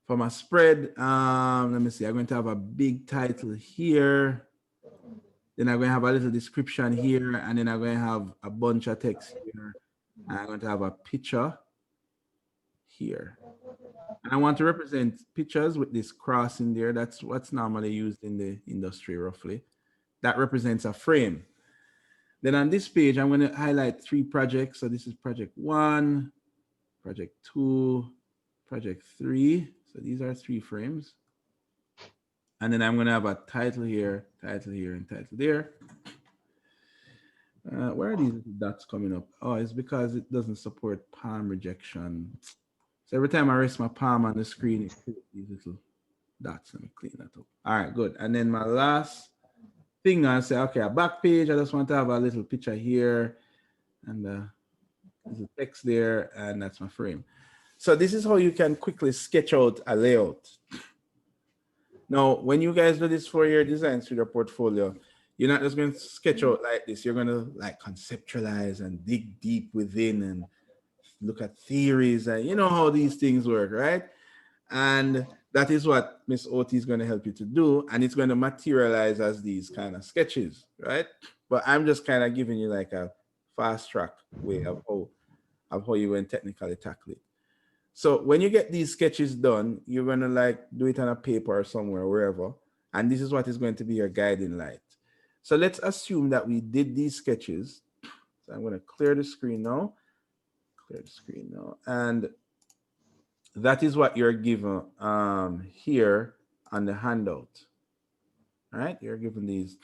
For my spread, let me see. I'm going to have a big title here. Then I'm going to have a little description here, and then I'm going to have a bunch of text here. And I'm going to have a picture here. And I want to represent pictures with this cross in there. That's what's normally used in the industry, roughly. That represents a frame. Then on this page, I'm going to highlight 3 projects. So this is project 1, project 2, project 3. So these are 3 frames. And then I'm going to have a title here, and title there. Where are these dots coming up? Oh, it's because it doesn't support palm rejection. So every time I rest my palm on the screen, it creates these little dots. Let me clean that up. All right, good. And then my last thing, I say, okay, a back page. I just want to have a little picture here, and there's a text there, and that's my frame. So this is how you can quickly sketch out a layout. Now, when you guys do this for your design studio portfolio, you're not just going to sketch out like this. You're going to like conceptualize and dig deep within and look at theories, and you know how these things work, right? And that is what Miss Oti is going to help you to do. And it's going to materialize as these kind of sketches, right? But I'm just kind of giving you like a fast track way of how you can technically tackle it. So when you get these sketches done, you're going to like do it on a paper or somewhere, wherever. And this is what is going to be your guiding light. So let's assume that we did these sketches. So I'm going to clear the screen now. And that is what you're given here on the handout. All right, you're given these.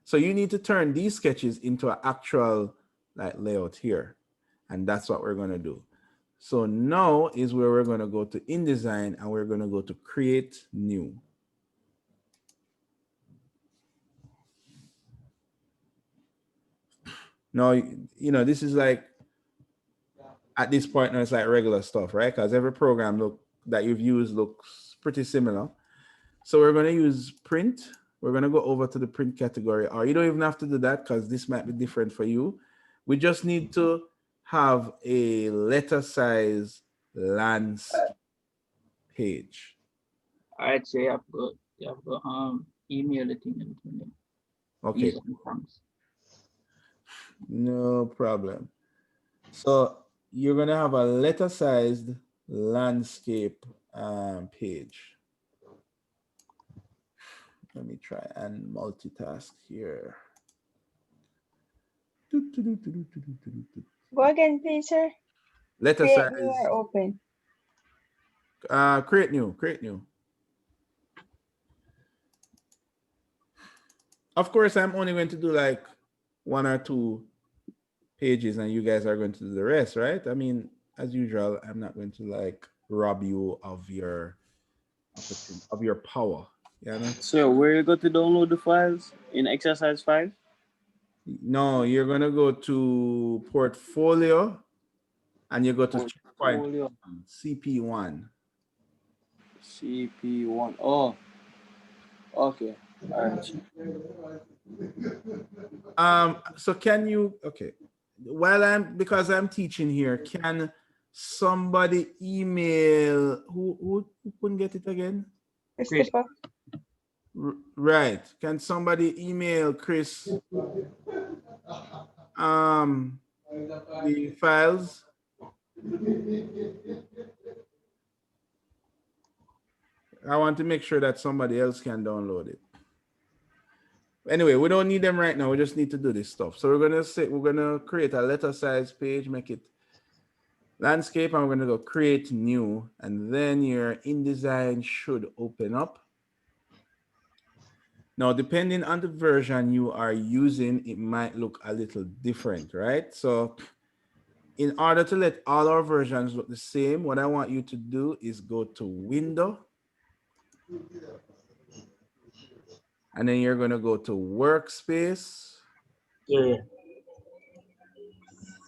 So you need to turn these sketches into an actual like layout here. And that's what we're going to do. So now is where we're going to go to InDesign, and we're going to go to Create New. Now, this is like, at this point now, it's like regular stuff, right? Because every program that you've used looks pretty similar. So we're going to use print, we're going to go over to the print category, or you don't even have to do that because this might be different for you. We just need to have a letter size landscape page. All right, so you have got email the thing and Okay, Ease and thanks. no problem. So you're going to have a letter sized landscape page. Let me try and multitask here. Go again, please, sir. Letter Create size. new or open. Create new. Create new. Of course, I'm only going to do like 1 or 2 pages, and you guys are going to do the rest, right? I mean, as usual, I'm not going to like rob you of your opportunity, of your power. Yeah. No? So where you go to download the files in exercise 5? No, you're gonna go to portfolio, and you go to checkpoint Portfolio. CP1. CP1. Oh, okay. All right. So can you, okay, because I'm teaching here, can somebody email who couldn't get it again? Christopher. Right. Can somebody email Chris the files? I want to make sure that somebody else can download it. Anyway, we don't need them right now. We just need to do this stuff. So we're gonna create a letter size page, make it landscape, and we're gonna go create new, and then your InDesign should open up. Now, depending on the version you are using, it might look a little different, right? So in order to let all our versions look the same, what I want you to do is go to Window, and then you're going to go to Workspace. Yeah.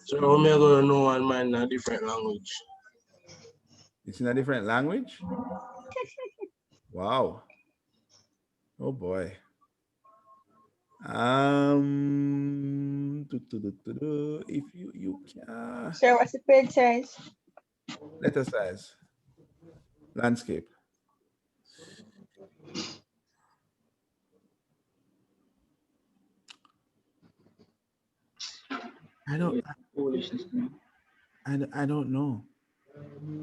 So I'm going to know one man in a different language. It's in a different language? Wow. Oh boy. If you can. Sir, what's the page size? Letter size. Landscape. I don't know.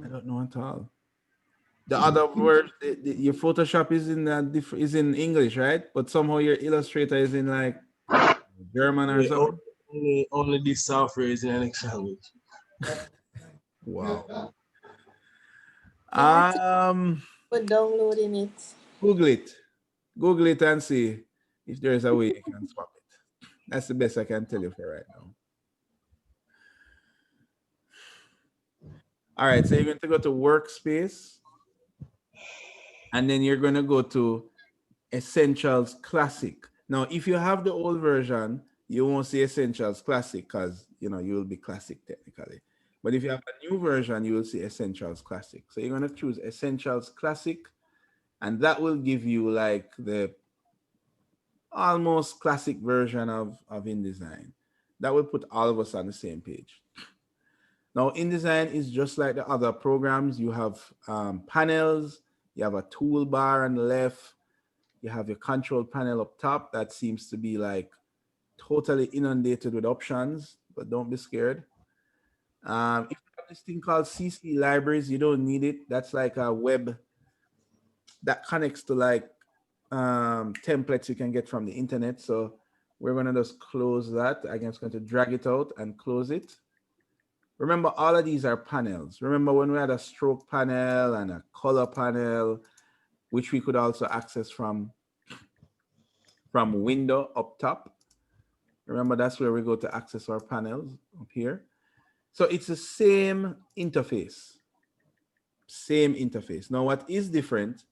I don't know at all. The other word, your Photoshop is in is in English, right? But somehow your Illustrator is in like German or something. Only this software is in an English language. Wow. But downloading it. Google it and see if there is a way you can swap it. That's the best I can tell you for right now. All right, so you're going to go to Workspace, and then you're going to go to Essentials Classic. Now, if you have the old version, you won't see Essentials Classic because you will be Classic technically. But if you have a new version, you will see Essentials Classic. So you're going to choose Essentials Classic, and that will give you like the almost classic version of InDesign. That will put all of us on the same page. Now, InDesign is just like the other programs. You have panels, you have a toolbar on the left, you have your control panel up top that seems to be like totally inundated with options, but don't be scared. If you have this thing called CC libraries, you don't need it. That's like a web that connects to like templates you can get from the internet. So we're gonna just close that. I'm just going to drag it out and close it. Remember, all of these are panels. Remember when we had a stroke panel and a color panel, which we could also access from Window up top. Remember, that's where we go to access our panels up here. So it's the same interface. Same interface. Now, what is different,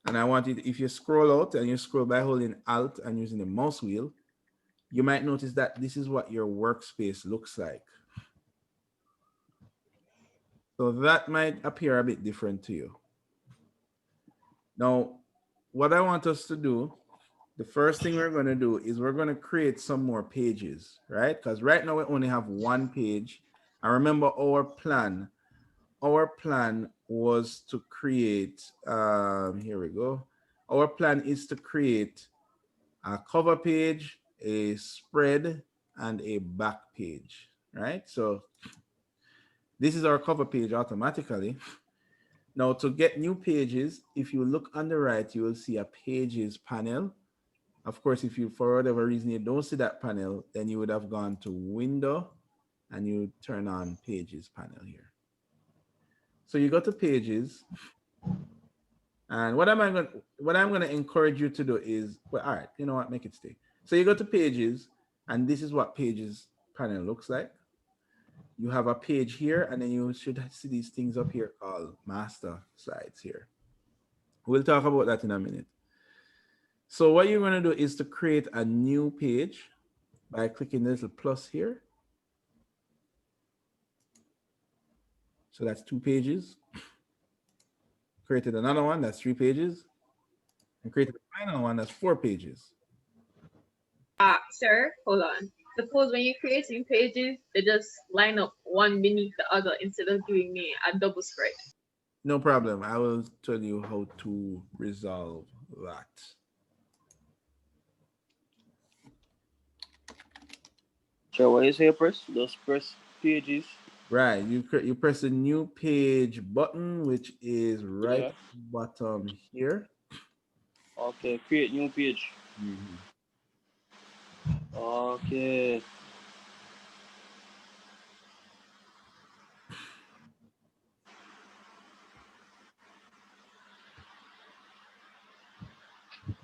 and I want it, if you scroll out and you scroll by holding Alt and using the mouse wheel, you might notice that this is what your workspace looks like. So that might appear a bit different to you. Now, what I want us to do the first thing we're going to do is we're going to create some more pages, right? Because right now we only have one page. And remember our plan was to create, here we go. Our plan is to create a cover page, a spread, and a back page, right? So this is our cover page automatically. Now to get new pages, if you look on the right, you will see a pages panel. Of course, if you, for whatever reason, you don't see that panel, then you would have gone to window and you turn on pages panel here. So you go to pages, and what I'm going to encourage you to do is, well, all right, you know what, make it stay. So you go to pages, and this is what pages panel looks like. You have a page here, and then you should see these things up here called master slides here. We'll talk about that in a minute. So what you're going to do is to create a new page by clicking the little plus here. So that's 2 pages. Created another one, that's 3 pages. And created the final one, that's 4 pages. Sir, hold on. Suppose when you're creating pages, they just line up one beneath the other instead of doing a double spread. No problem. I will tell you how to resolve that. So what you say, press? Just press pages. Right. You press the new page button, which is right Yeah. at the bottom here. Okay, create new page. Mhm. Okay.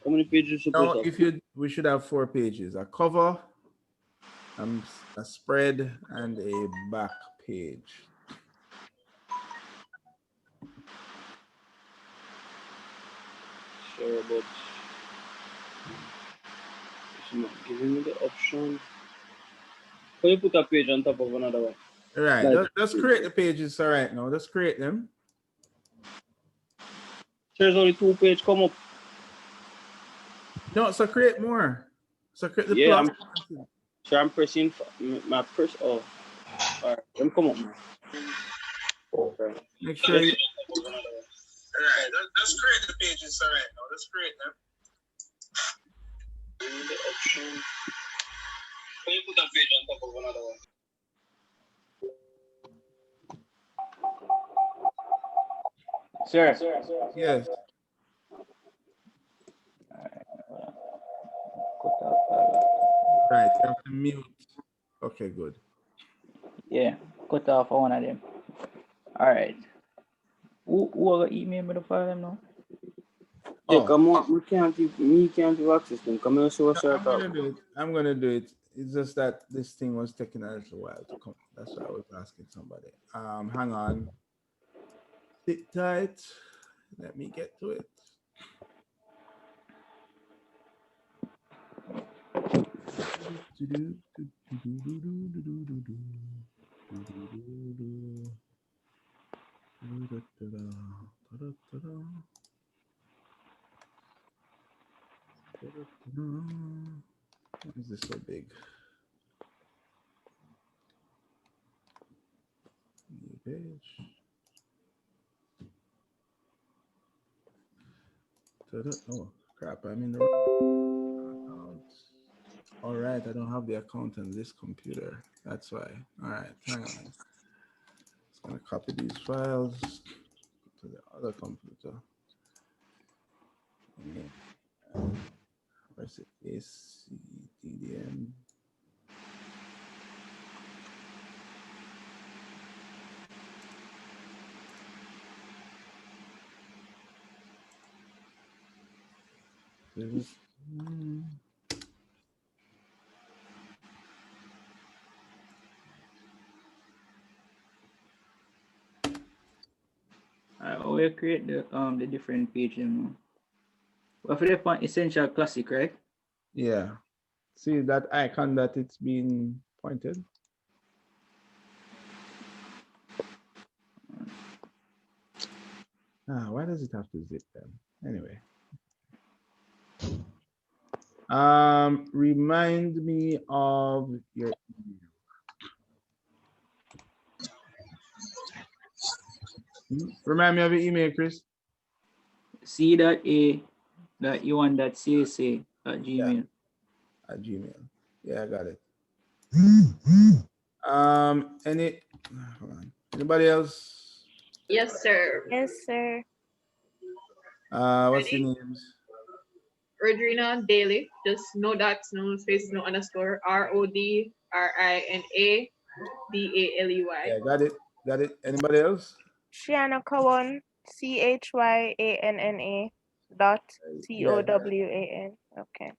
How many pages you supposed Now, to have? if you, we should have 4 pages: a cover, a spread, and a back page. Sure, but it's not giving me the option. Can you put a page on top of another one? Right. Like- Just create the pages. All right. Now, just create them. There's only 2 pages come up. No, so create more. So create the Yeah, plus. I'm pressing my press. Oh, all right. Them come up now. Okay. Make sure you. All right. Just create the pages. All right. Now, just create them. The option. Can you put a page on top of another one? Sir. Yes. Right. You have to mute. Okay, good. Yeah, cut off one of them. All right. Who will email me the file them now? Yeah, Oh. come on. We can't give access to them. Come on, show us I'm gonna do it. I'm gonna do it. It's just that this thing was taking a little while to come. That's why I was asking somebody. Hang on. Sit tight. Let me get to it. Why is this so big? New page. Oh crap! I'm in the wrong account. All right, I don't have the account on this computer. That's why. All right, hang on. Just gonna copy these files to the other computer. Where's it? ACDDM. We'll create the different pages now. Well, for the point essential classic, right? Yeah. See that icon that it's been pointed? Why does it have to zip them? Anyway. Remind me of your email. Remind me of your email, Chris. c.a.u1.csa@gmail. At Gmail. Yeah, I got it. Hold on. Anybody else? Yes, sir. Yes, sir. What's the Ready? names? Rodrina Daly. Just no dots, no space, no underscore. RODRINA Yeah, got it. Got it. Anybody else? Shiana Kawan, CHYANNA dot Yeah, got it. COWAN. Okay.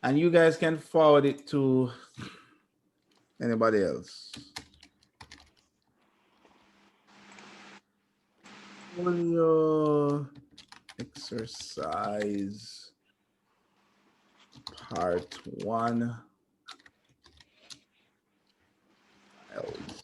And you guys can forward it to anybody else. Folio exercise part 1. Else.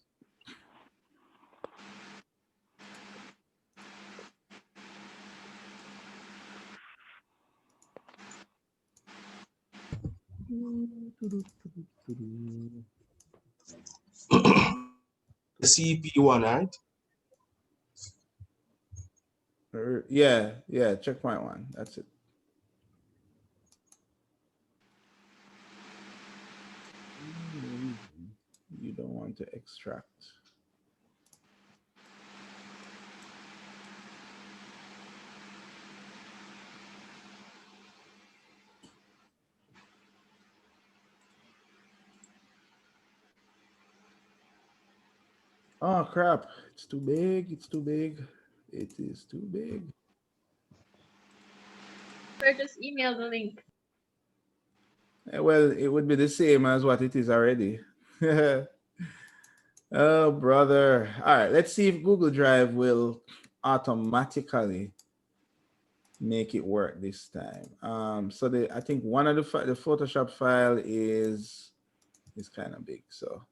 The CP1, right? Yeah, checkpoint 1. That's it. You don't want to extract. Oh crap, it's too big, it's too big. It is too big. Sir, just email the link. Well, it would be the same as what it is already. Oh, brother. All right, let's see if Google Drive will automatically make it work this time. So I think one of the Photoshop file is kind of big. So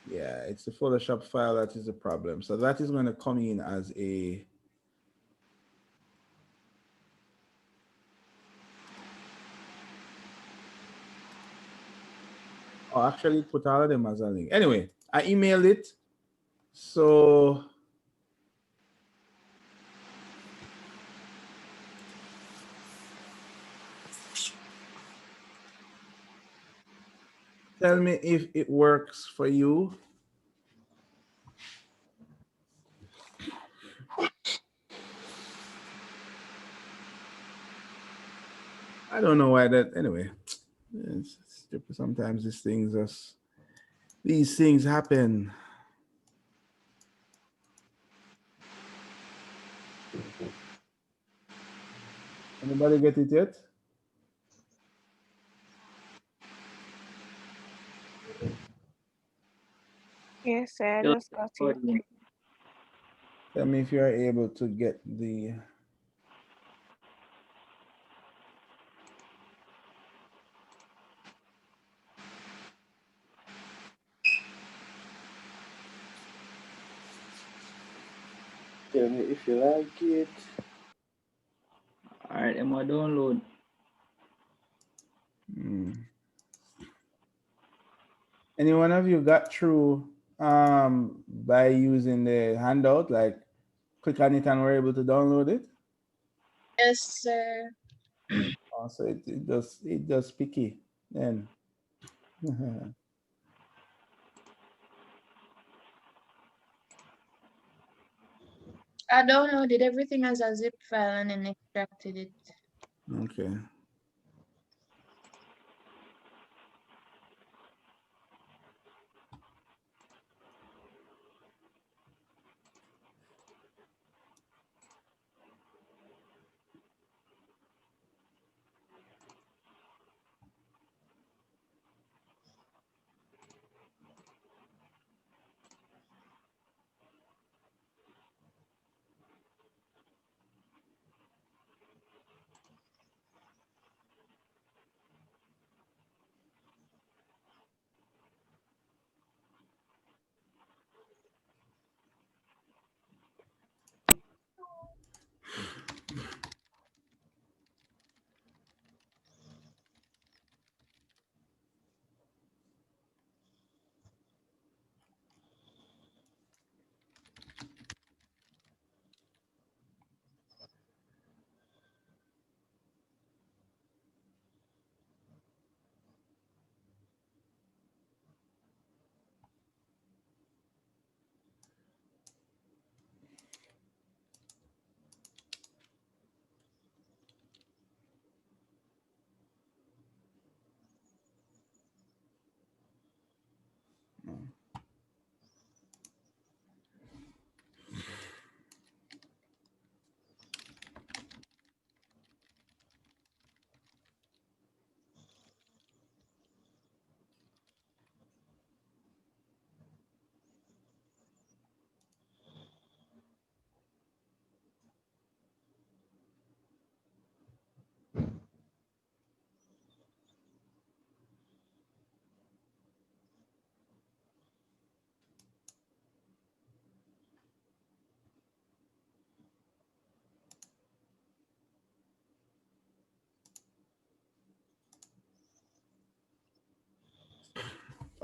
yeah, it's the Photoshop file that is the problem. So that is going to come in as a actually put all of them as a link. Anyway, I emailed it. So tell me if it works for you. I don't know why that, anyway, it's stupid. Sometimes these things happen. Anybody get it yet? Yes, sir. I just got it. Tell me if you are able to get the. Tell me if you like it. All right, I'm gonna download. Any one of you got through by using the handout, like click on it and we're able to download it? Yes, sir. So it does picky then. I downloaded everything as a zip file and then extracted it. Okay.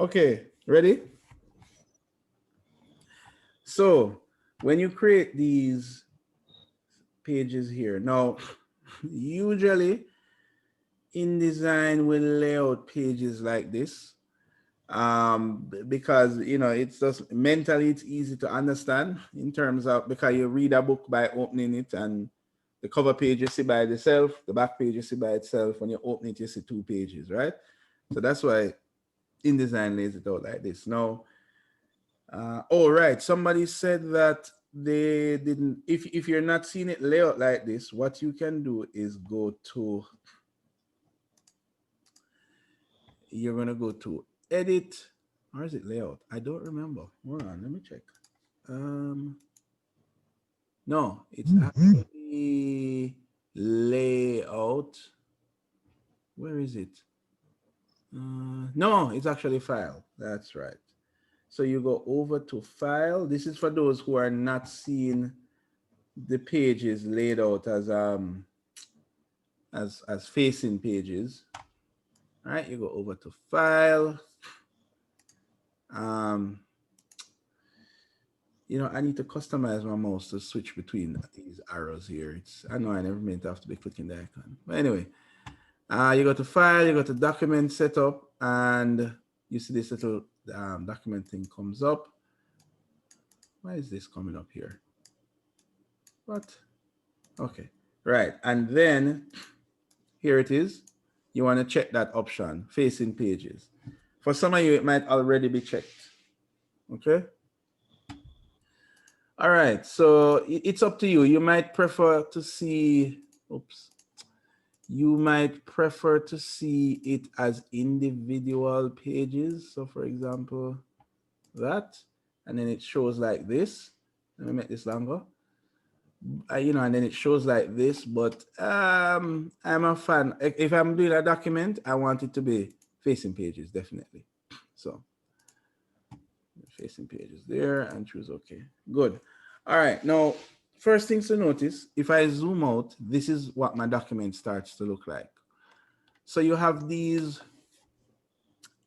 Okay, ready? So when you create these pages here, now usually InDesign will lay out pages like this because it's just mentally it's easy to understand in terms of because you read a book by opening it, and the cover page you see by itself, the back page you see by itself. When you open it, you see 2 pages, right? So that's why InDesign lays it out like this. Now, oh right, somebody said that they didn't. If you're not seeing it layout like this, what you can do is go to. You're gonna go to edit, or is it layout? I don't remember. Hold on, let me check. No, it's actually layout. Where is it? No, it's actually file. That's right. So you go over to file. This is for those who are not seeing the pages laid out as facing pages. All right, you go over to file. I need to customize my mouse to switch between these arrows here. I know I never meant to have to be clicking the icon. But anyway, you go to file, you go to document setup, and you see this little document thing comes up. Why is this coming up here? What? Okay, right. And then here it is. You want to check that option, facing pages. For some of you, it might already be checked. Okay. All right, so it's up to you. You might prefer to see, you might prefer to see it as individual pages. So for example, that, and then it shows like this. Let me make this longer. And then it shows like this, but I'm a fan. If I'm doing a document, I want it to be facing pages, definitely. So facing pages there and choose okay. Good. All right. Now, first things to notice, if I zoom out, this is what my document starts to look like. So you have these,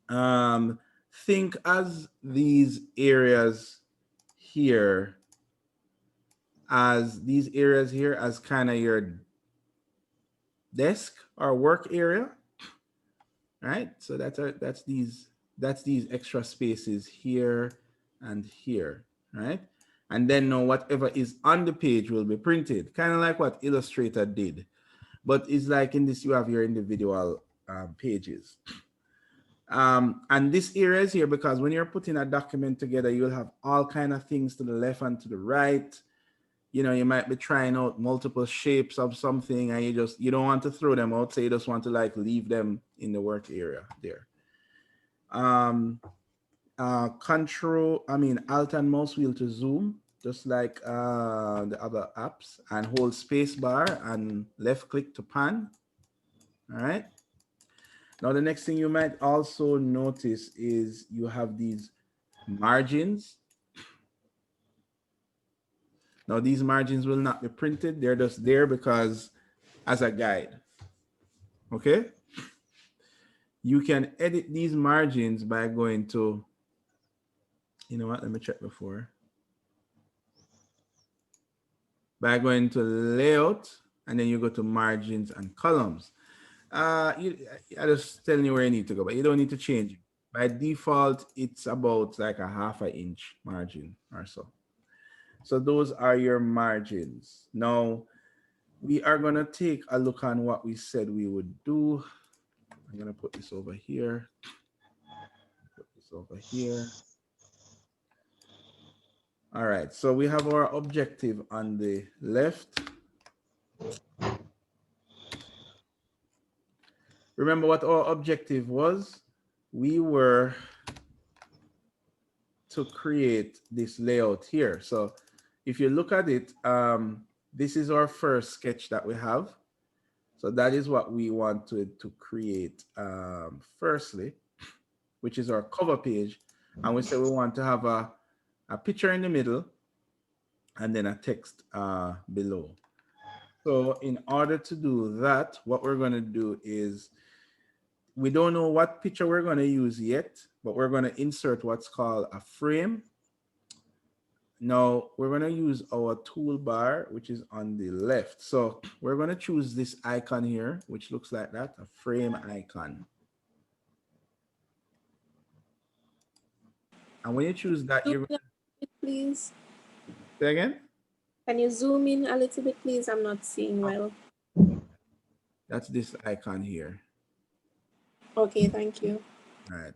think as these areas here as kind of your desk or work area, right? So that's these extra spaces here and here, right? And then now whatever is on the page will be printed, kind of like what Illustrator did. But it's like in this, you have your individual pages. And this area is here because when you're putting a document together, you'll have all kind of things to the left and to the right. You might be trying out multiple shapes of something and you don't want to throw them out. So you just want to like leave them in the work area there. Alt and mouse wheel to zoom, just like the other apps, and hold space bar and left click to pan. All right. Now, the next thing you might also notice is you have these margins. Now, these margins will not be printed. They're just there because as a guide. Okay. You can edit these margins by going to, let me check before. By going to layout, and then you go to margins and columns. I just telling you where you need to go, but you don't need to change it. By default, it's about like a 1/2 inch margin or so. So those are your margins. Now, we are going to take a look on what we said we would do. I'm going to put this over here. Put this over here. All right, so we have our objective on the left. Remember what our objective was? We were to create this layout here. So if you look at it, this is our first sketch that we have. So that is what we wanted to create firstly, which is our cover page. And we said we want to have a picture in the middle and then a text below. So in order to do that, what we're going to do is, we don't know what picture we're going to use yet, but we're going to insert what's called a frame. Now we're going to use our toolbar, which is on the left. So we're going to choose this icon here, which looks like that, a frame icon. And when you choose that, you're going to... Please. Say again? Can you zoom in a little bit, please? I'm not seeing well. That's this icon here. Okay, thank you. All right.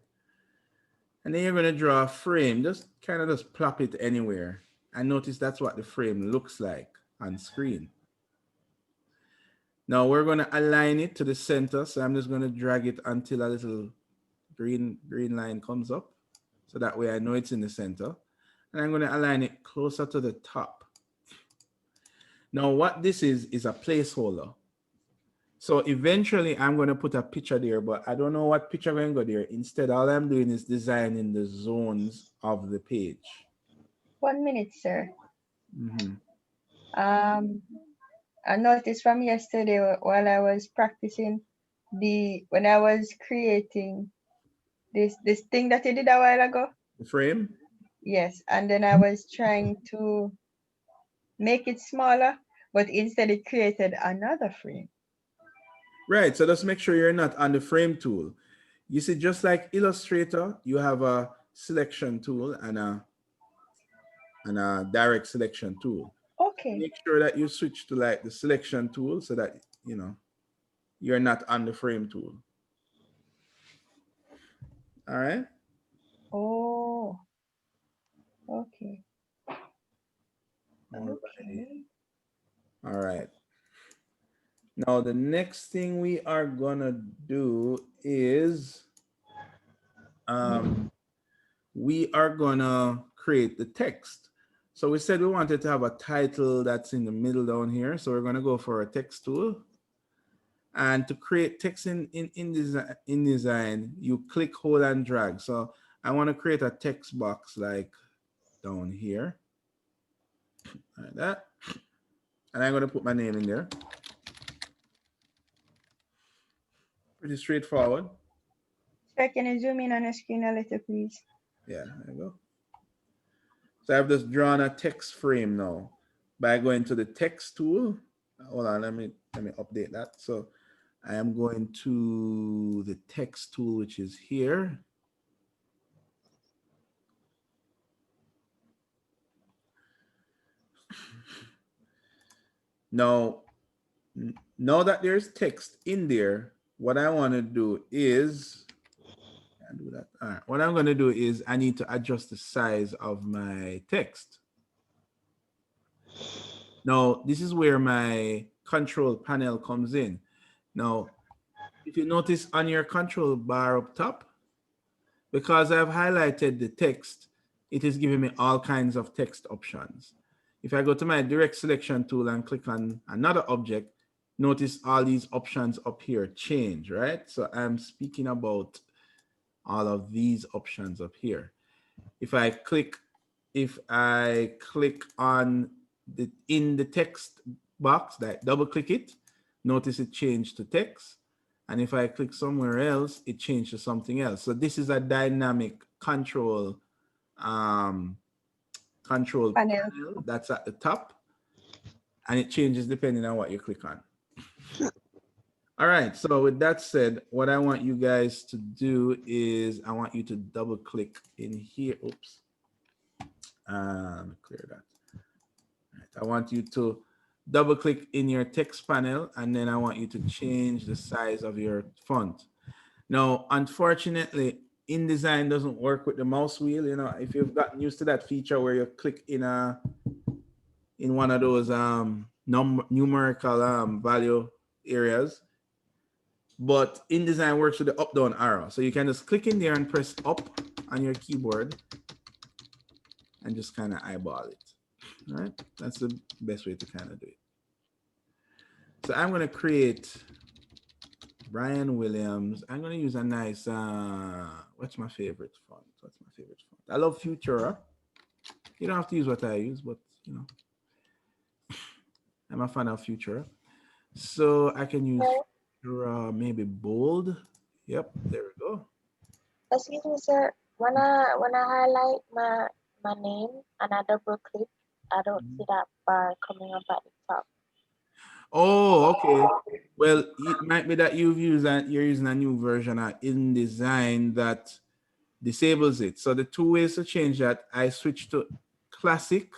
And then you're going to draw a frame. Just kind of just plop it anywhere. And notice that's what the frame looks like on screen. Now we're going to align it to the center. So I'm just going to drag it until a little green line comes up. So that way I know it's in the center. And I'm going to align it closer to the top. Now what this is a placeholder. So eventually I'm going to put a picture there, but I don't know what picture I'm going to go there. Instead, all I'm doing is designing the zones of the page. 1 minute, sir. Mm-hmm. I noticed from yesterday while I was practicing when I was creating this thing that you did a while ago. The frame? Yes, and then I was trying to make it smaller, but instead it created another frame. Right, so just make sure you're not on the frame tool. You see, just like Illustrator, you have a selection tool and a direct selection tool. Okay. Make sure that you switch to like the selection tool so that, you know, you're not on the frame tool. All right. Oh, okay. Okay. All right. Now, the next thing we are gonna do is we are gonna create the text. So we said we wanted to have a title that's in the middle down here. So we're gonna go for a text tool. And to create text in design, you click, hold, and drag. So I want to create a text box like down here, like that. And I'm going to put my name in there. Pretty straightforward. Sir, can you zoom in on the screen a little, please? Yeah, there you go. So I've just drawn a text frame now by going to the text tool. Hold on, let me update that. So I am going to the text tool, which is here. Now that there's text in there, what I want to do is, do that. All right, what I'm going to do is I need to adjust the size of my text. Now, this is where my control panel comes in. Now, if you notice on your control bar up top, because I've highlighted the text, it is giving me all kinds of text options. If I go to my direct selection tool and click on another object, notice all these options up here change, right? So I'm speaking about all of these options up here. If I click on in the text box, that double click it, notice it changed to text. And if I click somewhere else, it changed to something else. So this is a dynamic control panel that's at the top, and it changes depending on what you click on. All right, so with that said, what I want you guys to do is I want you to double click in here. Oops. Clear that. All right, I want you to double click in your text panel, and then I want you to change the size of your font. Now, unfortunately, InDesign doesn't work with the mouse wheel. You know, if you've gotten used to that feature where you click in one of those numerical value areas, but InDesign works with the up-down arrow. So you can just click in there and press up on your keyboard and just kind of eyeball it. All right, that's the best way to kind of do it. So I'm going to create Brian Williams. I'm going to use a nice, what's my favorite font? I love Futura. You don't have to use what I use, but you know, I'm a fan of Futura. So I can use Futura, maybe bold. Yep, there we go. Excuse me, sir. When I highlight my name and I double click, I don't see that bar coming up at the top. Oh, okay. Well, it might be that you're using a new version of InDesign that disables it. So the two ways to change that, I switch to classic.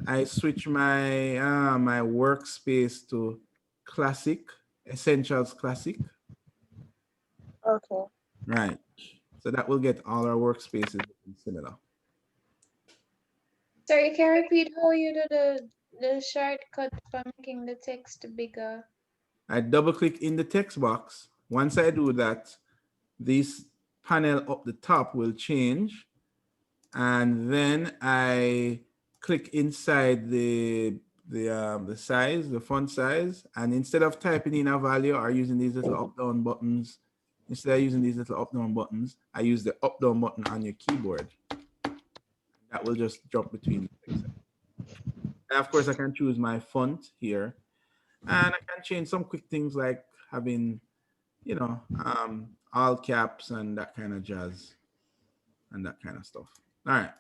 I switch my my workspace to classic, essentials classic. Okay. Right. So that will get all our workspaces similar. Sorry, can you repeat how you do the shortcut for making the text bigger? I double click in the text box. Once I do that, this panel up the top will change. And then I click inside the size, the font size. And instead of typing in a value or using these little up-down buttons, instead of using these little up-down buttons, I use the up-down button on your keyboard. That will just jump between the text. And of course, I can choose my font here. And I can change some quick things like having, you know, all caps and that kind of jazz and that kind of stuff. All right.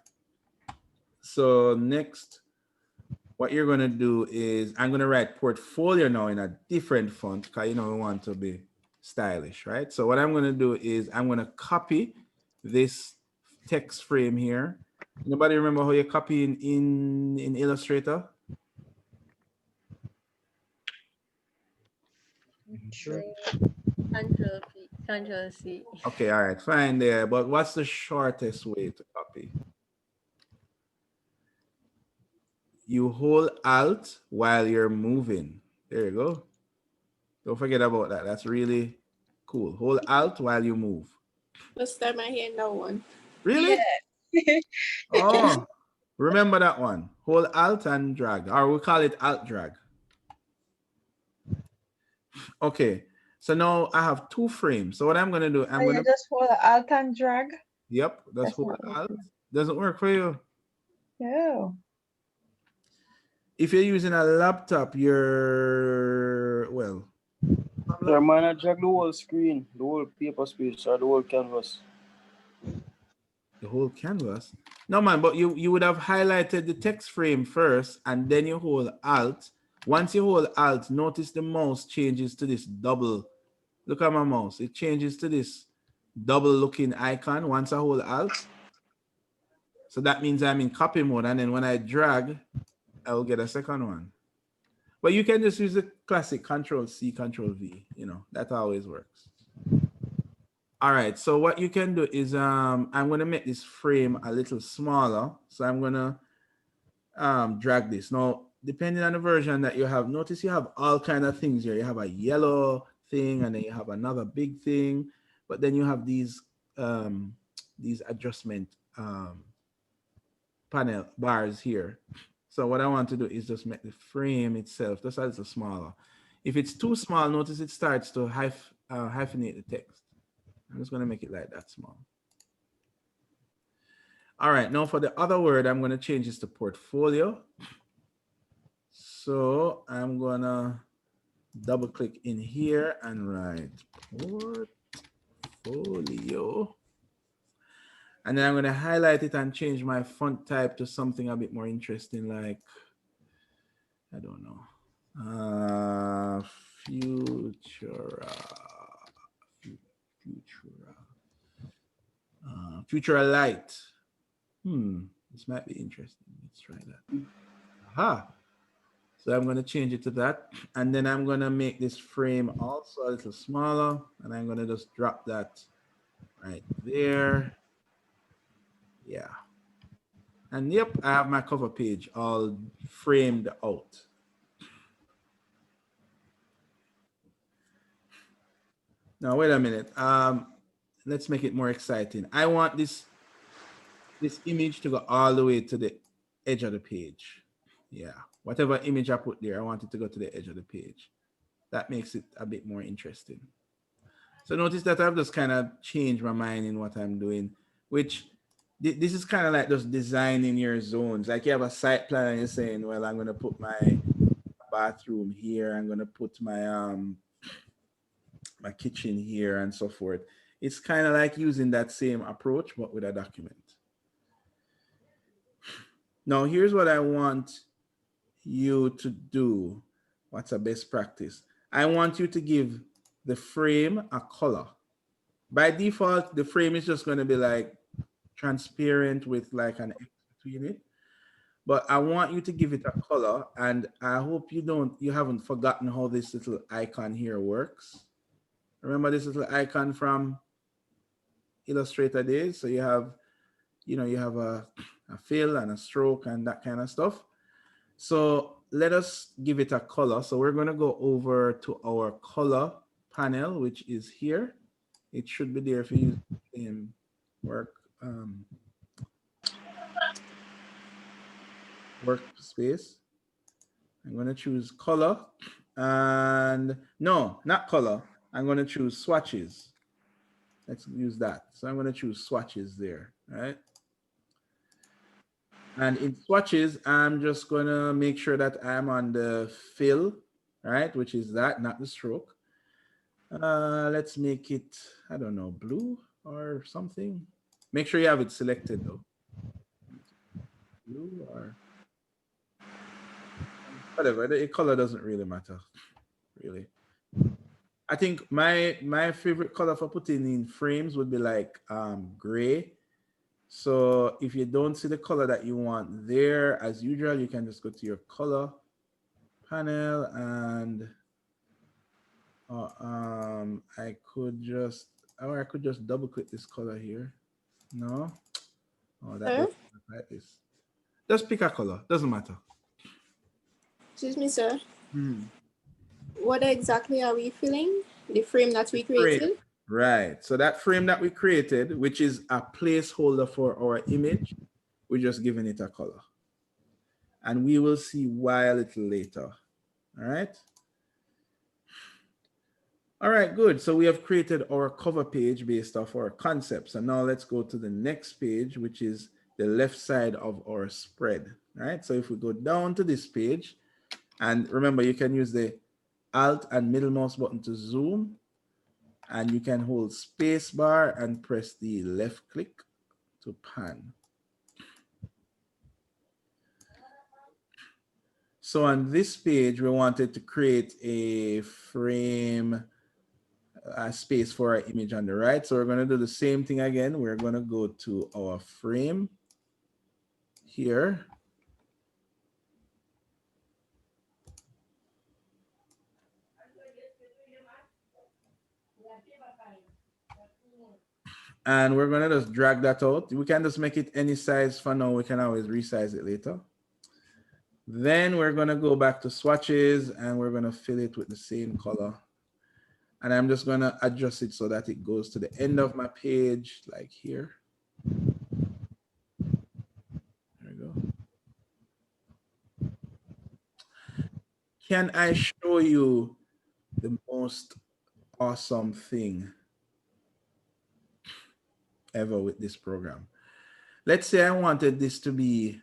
So next, what you're going to do is I'm going to write portfolio now in a different font because, you know, we want to be stylish, right? So what I'm going to do is I'm going to copy this text frame here. Anybody remember how you copy in Illustrator? Control P, Control C. Okay, all right, fine there. But what's the shortest way to copy? You hold Alt while you're moving. There you go. Don't forget about that. That's really cool. Hold Alt while you move. First time I hear no one. Really? Oh, remember that one. Hold Alt and drag, or we call it Alt drag. Okay, so now I have two frames. So what I'm gonna do, I'm gonna just hold Alt and drag. Yep, that's hold Alt. Doesn't work for you. No. If you're using a laptop, you're well. Sir, man, I drag the whole screen, the whole paper space, or the whole canvas. The whole canvas? No, man, but you would have highlighted the text frame first, and then you hold Alt. Once you hold Alt, notice the mouse changes to this double. Look at my mouse. It changes to this double looking icon once I hold Alt. So that means I'm in copy mode, and then when I drag, I'll get a second one. But you can just use the classic Control C, Control V. You know, that always works. All right, so what you can do is I'm going to make this frame a little smaller. So I'm going to drag this. Now, depending on the version that you have, notice you have all kind of things here. You have a yellow thing, and then you have another big thing. But then you have these adjustment panel bars here. So what I want to do is just make the frame itself just a little smaller. If it's too small, notice it starts to hyphenate the text. I'm just going to make it like that small. All right, now for the other word, I'm going to change this to portfolio. So I'm going to double click in here and write portfolio. And then I'm going to highlight it and change my font type to something a bit more interesting, like, I don't know, Futura Light. This might be interesting. Let's try that. Aha. So I'm going to change it to that. And then I'm going to make this frame also a little smaller. And I'm going to just drop that right there. Yeah. And yep, I have my cover page all framed out. Now, wait a minute. Let's make it more exciting. I want this image to go all the way to the edge of the page. Yeah. Whatever image I put there, I want it to go to the edge of the page. That makes it a bit more interesting. So notice that I've just kind of changed my mind in what I'm doing, which this is kind of like just designing your zones. Like you have a site plan and you're saying, well, I'm going to put my bathroom here. I'm going to put my my kitchen here and so forth. It's kind of like using that same approach, but with a document. Now, here's what I want you to do. What's a best practice? I want you to give the frame a color. By default, the frame is just going to be like transparent with like an X between it. But I want you to give it a color, and I hope you haven't forgotten how this little icon here works. Remember this little icon from Illustrator days? So you have, you have a fill and a stroke and that kind of stuff. So let us give it a color. So we're going to go over to our color panel, which is here. It should be there if you use the same workspace. I'm going to choose color, and no, not color. I'm going to choose swatches. Let's use that. So I'm going to choose swatches there, right? And in swatches, I'm just going to make sure that I'm on the fill, right? Which is that, not the stroke. Let's make it, I don't know, blue or something. Make sure you have it selected though. Blue or whatever, the color doesn't really matter, really. I think my favorite color for putting in frames would be like gray. So if you don't see the color that you want there, as usual, you can just go to your color panel, and I could just double click this color here. No, oh, that doesn't look like this. Just pick a color, doesn't matter. Excuse me, sir. What exactly are we filling? The frame that we created? Right. So that frame that we created, which is a placeholder for our image, we're just giving it a color. And we will see why a little later. All right. All right, good. So we have created our cover page based off our concepts. And now let's go to the next page, which is the left side of our spread. All right. So if we go down to this page, and remember, you can use the Alt and middle mouse button to zoom, and you can hold space bar and press the left click to pan. So on this page, we wanted to create a frame space for our image on the right. So we're going to do the same thing again. We're going to go to our frame here. And we're going to just drag that out. We can just make it any size for now. We can always resize it later. Then we're going to go back to swatches, and we're going to fill it with the same color. And I'm just going to adjust it so that it goes to the end of my page, like here. There we go. Can I show you the most awesome thing ever with this program? Let's say I wanted this to be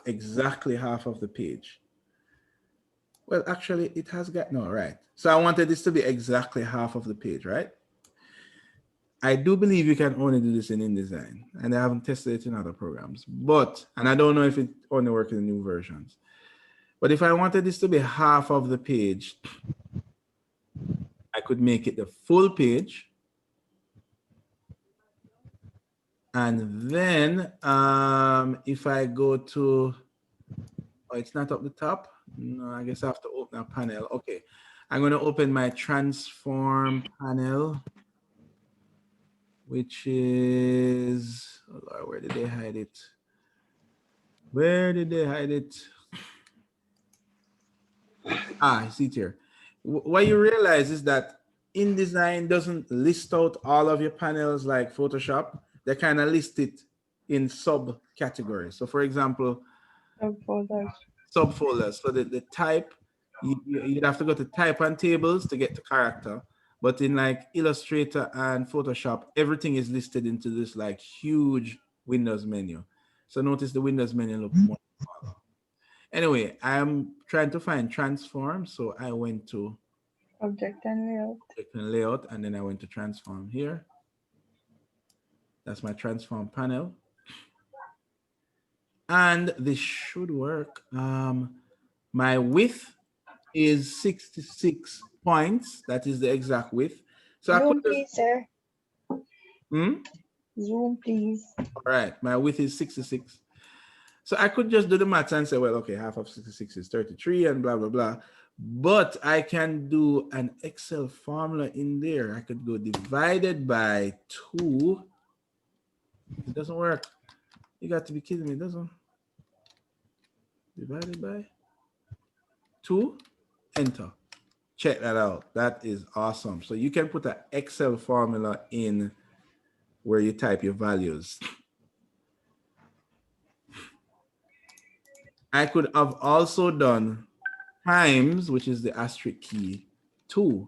exactly half of the page. Well, actually it has got, no, right. So I wanted this to be exactly half of the page, right? I do believe you can only do this in InDesign, and I haven't tested it in other programs, and I don't know if it only works in new versions. But if I wanted this to be half of the page, I could make it the full page. And then if I go to, oh, it's not up the top. No, I guess I have to open a panel. Okay, I'm going to open my transform panel, which is, oh Lord, where did they hide it? Where did they hide it? I see it here. What you realize is that InDesign doesn't list out all of your panels like Photoshop. They kind of list it in subcategories. So for example, subfolders. So the type, you'd have to go to type and tables to get the character. But in like Illustrator and Photoshop, everything is listed into this like huge Windows menu. So notice the Windows menu looks more smaller. Anyway, I'm trying to find transform. So I went to Object and layout. Object and layout, and then I went to transform here. That's my transform panel. And this should work. My width is 66 points. That is the exact width. So I Zoom, could please, sir. Hmm? Zoom, please. All right, my width is 66. So I could just do the math and say, well, okay, half of 66 is 33 and blah, blah, blah. But I can do an Excel formula in there. I could go divided by 2. It doesn't work. You got to be kidding me, doesn't it? Divided by 2, enter. Check that out. That is awesome. So you can put an Excel formula in where you type your values. I could have also done times, which is the asterisk key, 2,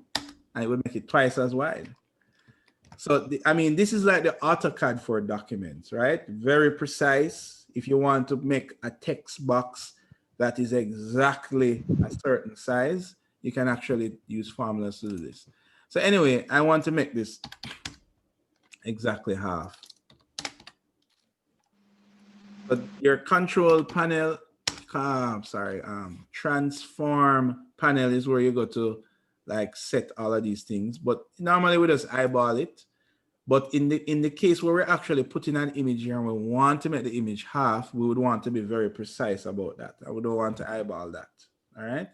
and it would make it twice as wide. So, I mean, this is like the AutoCAD for documents, right? Very precise. If you want to make a text box that is exactly a certain size, you can actually use formulas to do this. So anyway, I want to make this exactly half. But your control panel, transform panel is where you go to like set all of these things. But normally we just eyeball it. But in the case where we're actually putting an image here and we want to make the image half, we would want to be very precise about that. I would not want to eyeball that. All right.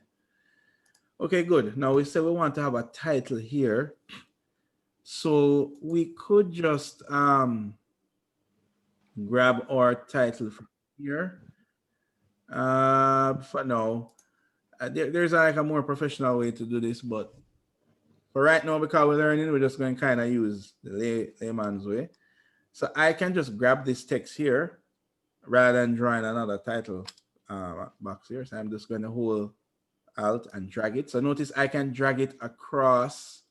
Okay, good. Now we say we want to have a title here. So we could just grab our title from here. For now, there's like a more professional way to do this, but for right now, because we're learning, we're just going to kind of use the layman's way. So I can just grab this text here rather than drawing another title box here. So I'm just going to hold Alt and drag it. So notice I can drag it across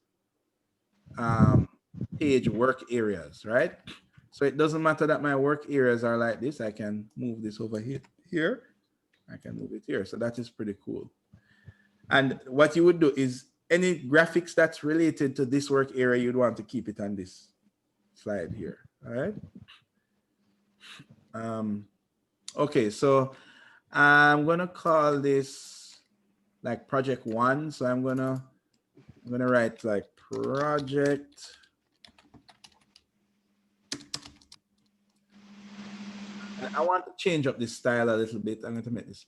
page work areas, right? So it doesn't matter that my work areas are like this. I can move this over here. I can move it here. So that is pretty cool. And what you would do is any graphics that's related to this work area, you'd want to keep it on this slide here. All right. Okay, so I'm gonna call this like project 1. So I'm gonna write like project. And I want to change up this style a little bit. I'm going to make this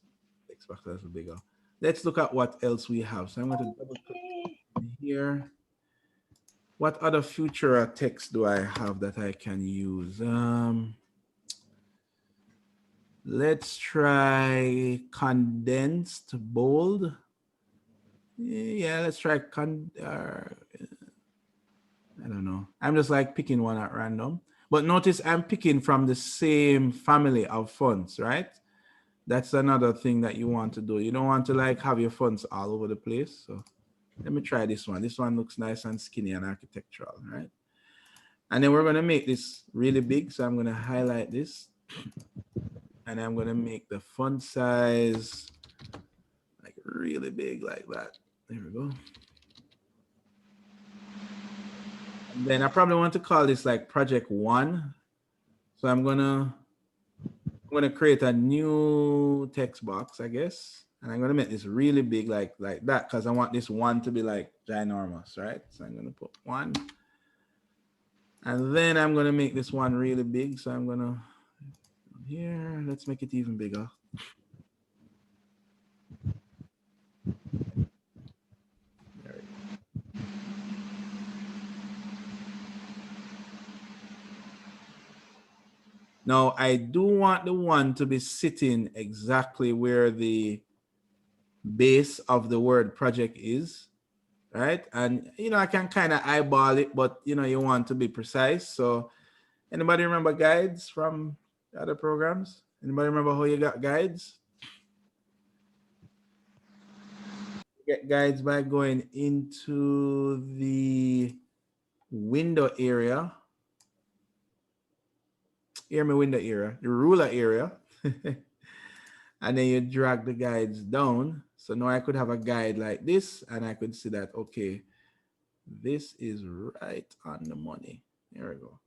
text box a little bigger. Let's look at what else we have. So I'm going to double click here. What other future text do I have that I can use? Let's try condensed bold. Yeah, let's try I don't know. I'm just like picking one at random. But notice I'm picking from the same family of fonts, right? That's another thing that you want to do. You don't want to like have your fonts all over the place. So let me try this one. This one looks nice and skinny and architectural, right? And then we're going to make this really big. So I'm going to highlight this. And I'm going to make the font size like really big like that. There we go. And then I probably want to call this like project 1. So I'm gonna create a new text box, I guess. And I'm gonna make this really big like that because I want this 1 to be like ginormous, right? So I'm gonna put 1. And then I'm gonna make this one really big. So I'm gonna here, let's make it even bigger. Now, I do want the 1 to be sitting exactly where the base of the word project is, right? And, you know, I can kind of eyeball it, but, you know, you want to be precise. So anybody remember guides from other programs? Anybody remember how you got guides? You get guides by going into the window area. Hear me, window area, the ruler area. And then you drag the guides down. So now I could have a guide like this, and I could see that, okay, this is right on the money. There we go.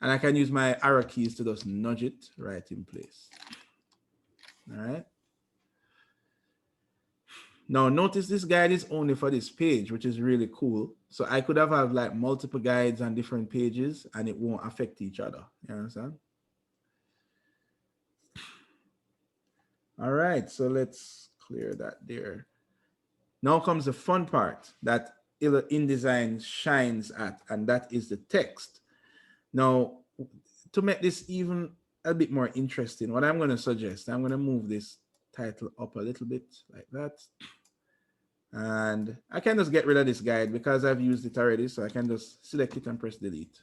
And I can use my arrow keys to just nudge it right in place. All right. Now notice this guide is only for this page, which is really cool. So I could have like multiple guides on different pages and it won't affect each other. You understand? All right, so let's clear that there. Now comes the fun part that InDesign shines at, and that is the text. Now, to make this even a bit more interesting, what I'm going to suggest, I'm going to move this title up a little bit like that. And I can just get rid of this guide because I've used it already. So I can just select it and press delete.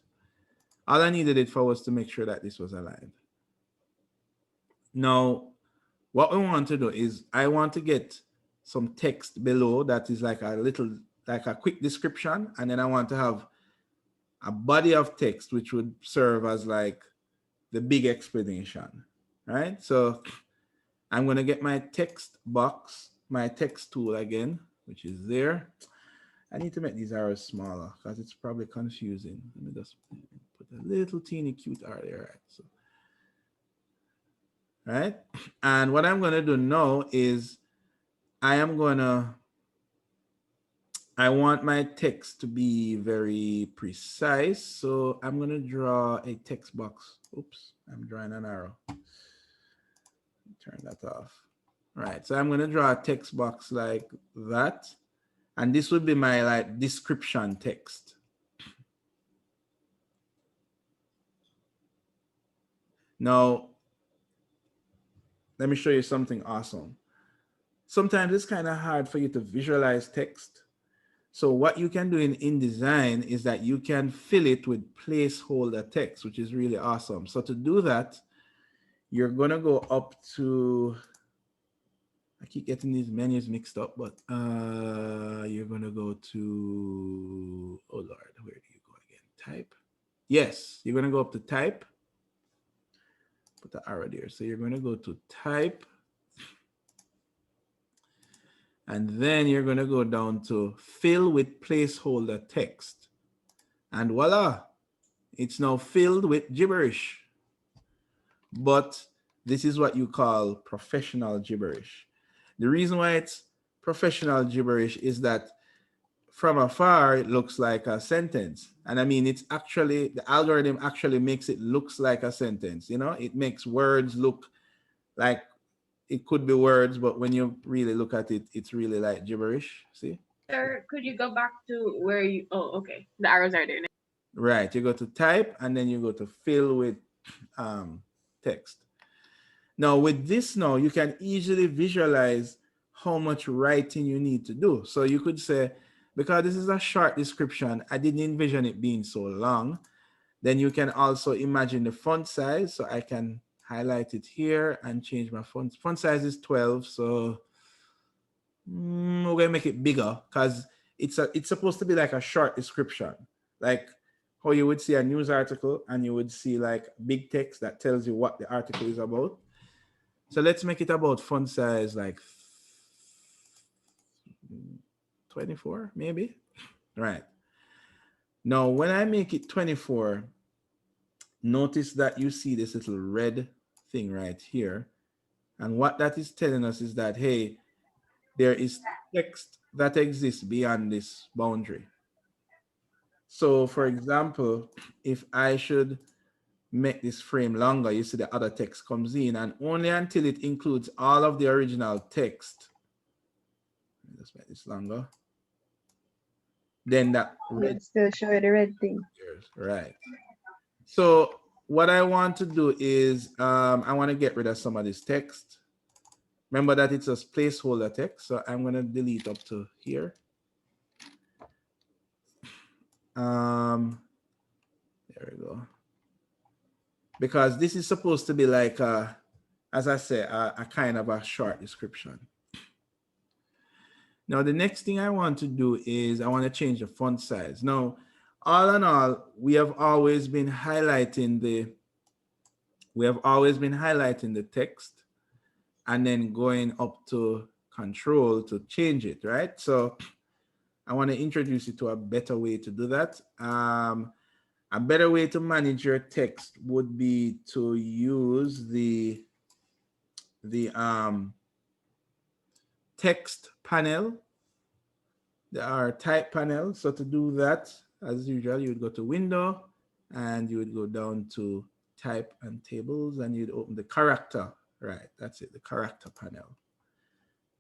All I needed it for was to make sure that this was aligned. Now, what we want to do is I want to get some text below that is like a little, like a quick description. And then I want to have a body of text, which would serve as like the big explanation, right? So I'm going to get my text box, my text tool again, which is there. I need to make these arrows smaller because it's probably confusing. Let me just put a little teeny cute arrow there, right? So, right? And what I'm going to do now is I want my text to be very precise. So I'm going to draw a text box. Oops, I'm drawing an arrow. Turn that off. Right, so I'm going to draw a text box like that. And this would be my like description text. Now, let me show you something awesome. Sometimes it's kind of hard for you to visualize text. So what you can do in InDesign is that you can fill it with placeholder text, which is really awesome. So to do that, you're going to go up to, I keep getting these menus mixed up, but you're going to go to, oh Lord, where do you go again? Type. Yes, you're going to go up to type. Put the arrow there. So you're going to go to type. And then you're going to go down to fill with placeholder text. And voila, it's now filled with gibberish. But this is what you call professional gibberish. The reason why it's professional gibberish is that from afar, it looks like a sentence. And I mean, it's actually, the algorithm actually makes it looks like a sentence. You know, it makes words look like it could be words, but when you really look at it, it's really like gibberish. See? Sir, could you go back to where you, oh, okay. The arrows are there now. Right, you go to type and then you go to fill with text. Now with this now, you can easily visualize how much writing you need to do. So you could say, because this is a short description, I didn't envision it being so long. Then you can also imagine the font size. So I can highlight it here and change my font. Font size is 12. So we're gonna make it bigger because it's supposed to be like a short description. Like how you would see a news article and you would see like big text that tells you what the article is about. So let's make it about font size like 24, maybe. Right. Now, when I make it 24, notice that you see this little red thing right here. And what that is telling us is that, hey, there is text that exists beyond this boundary. So for example, if I should make this frame longer, you see the other text comes in, and only until it includes all of the original text. Let's make this longer. Then that red still show the red thing. Right. So what I want to do is I want to get rid of some of this text. Remember that it's a placeholder text, so I'm going to delete up to here. There we go. Because this is supposed to be like a, as I say, a kind of a short description. Now the next thing I want to do is I want to change the font size. Now, all in all, we have always been highlighting the text. and then going up to control to change it, right? So I want to introduce you to a better way to do that. A better way to manage your text would be to use the text panel, our type panel. So to do that, as usual, you would go to Window and you would go down to Type and Tables, and you'd open the character, right? That's it, the character panel.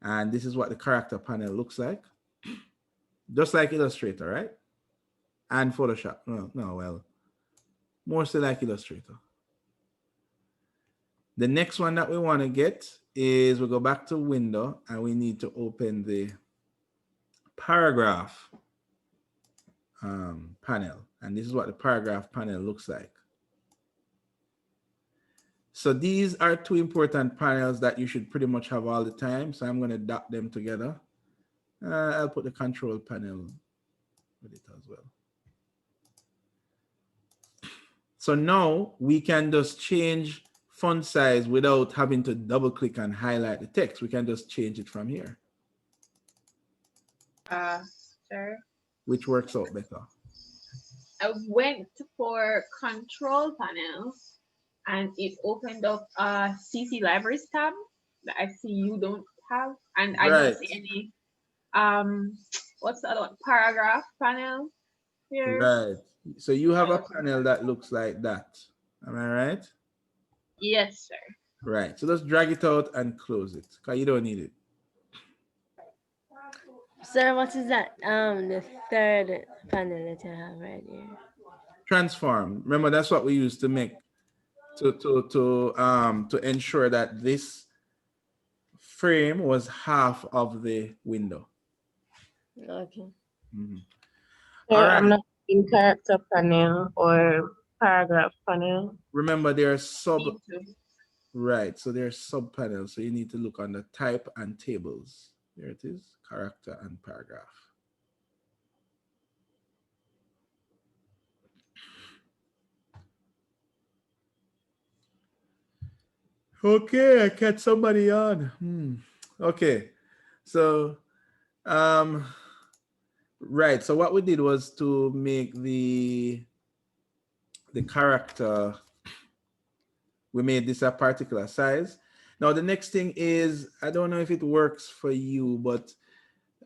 And this is what the character panel looks like, just like Illustrator, right? And Photoshop. Well, mostly like Illustrator. The next one that we want to get is we'll go back to Window and we need to open the paragraph panel. And this is what the paragraph panel looks like. So these are two important panels that you should pretty much have all the time. So I'm going to dot them together. I'll put the control panel with it as well. So now we can just change font size without having to double click and highlight the text. We can just change it from here. Sir, Which works out better. I went for control panel and it opened up a CC Libraries tab that I see you don't have, and I don't see any what's the other one? Paragraph panel here. Right. So you have a panel that looks like that. Am I right? Yes, sir. Right. So let's drag it out and close it because you don't need it. Sir, what is that? The third panel that you have right here. Transform. Remember, that's what we use to make to ensure that this frame was half of the window. Okay. Mm-hmm. So All right. I'm not in character panel or paragraph panel. Remember, there are right. So there are sub panels. So you need to look on the type and tables. There it is, character and paragraph. Okay, I catch somebody on. Okay, so right. So what we did was to make the character. We made this a particular size. Now the next thing is, I don't know if it works for you, but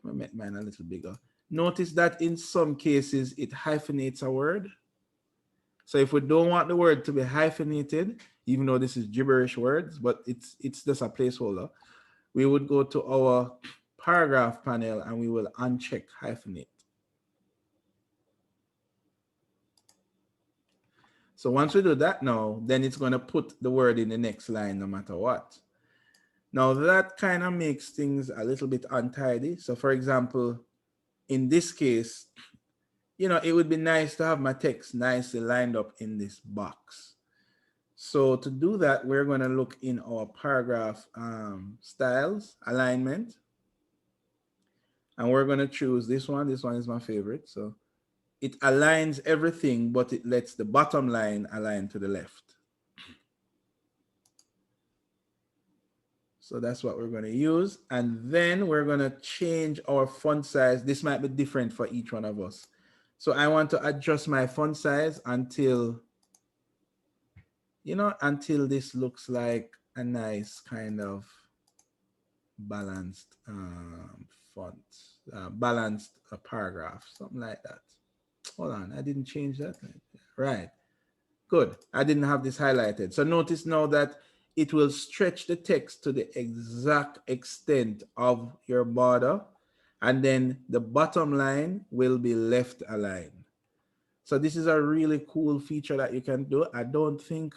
I make mine a little bigger. Notice that in some cases it hyphenates a word. So if we don't want the word to be hyphenated, even though this is gibberish words, but it's just a placeholder, we would go to our paragraph panel and we will uncheck hyphenate. So once we do that now, then it's going to put the word in the next line no matter what. Now that kind of makes things a little bit untidy. So for example, in this case, you know, it would be nice to have my text nicely lined up in this box. So to do that, we're going to look in our paragraph styles, alignment. And we're going to choose this one. This one is my favorite. So it aligns everything, but it lets the bottom line align to the left. So that's what we're going to use. And then we're going to change our font size. This might be different for each one of us. So I want to adjust my font size until, you know, until this looks like a nice kind of balanced font, balanced paragraph, something like that. Hold on, I didn't change that. Right, good. I didn't have this highlighted. So notice now that it will stretch the text to the exact extent of your border, and then the bottom line will be left aligned. So this is a really cool feature that you can do. I don't think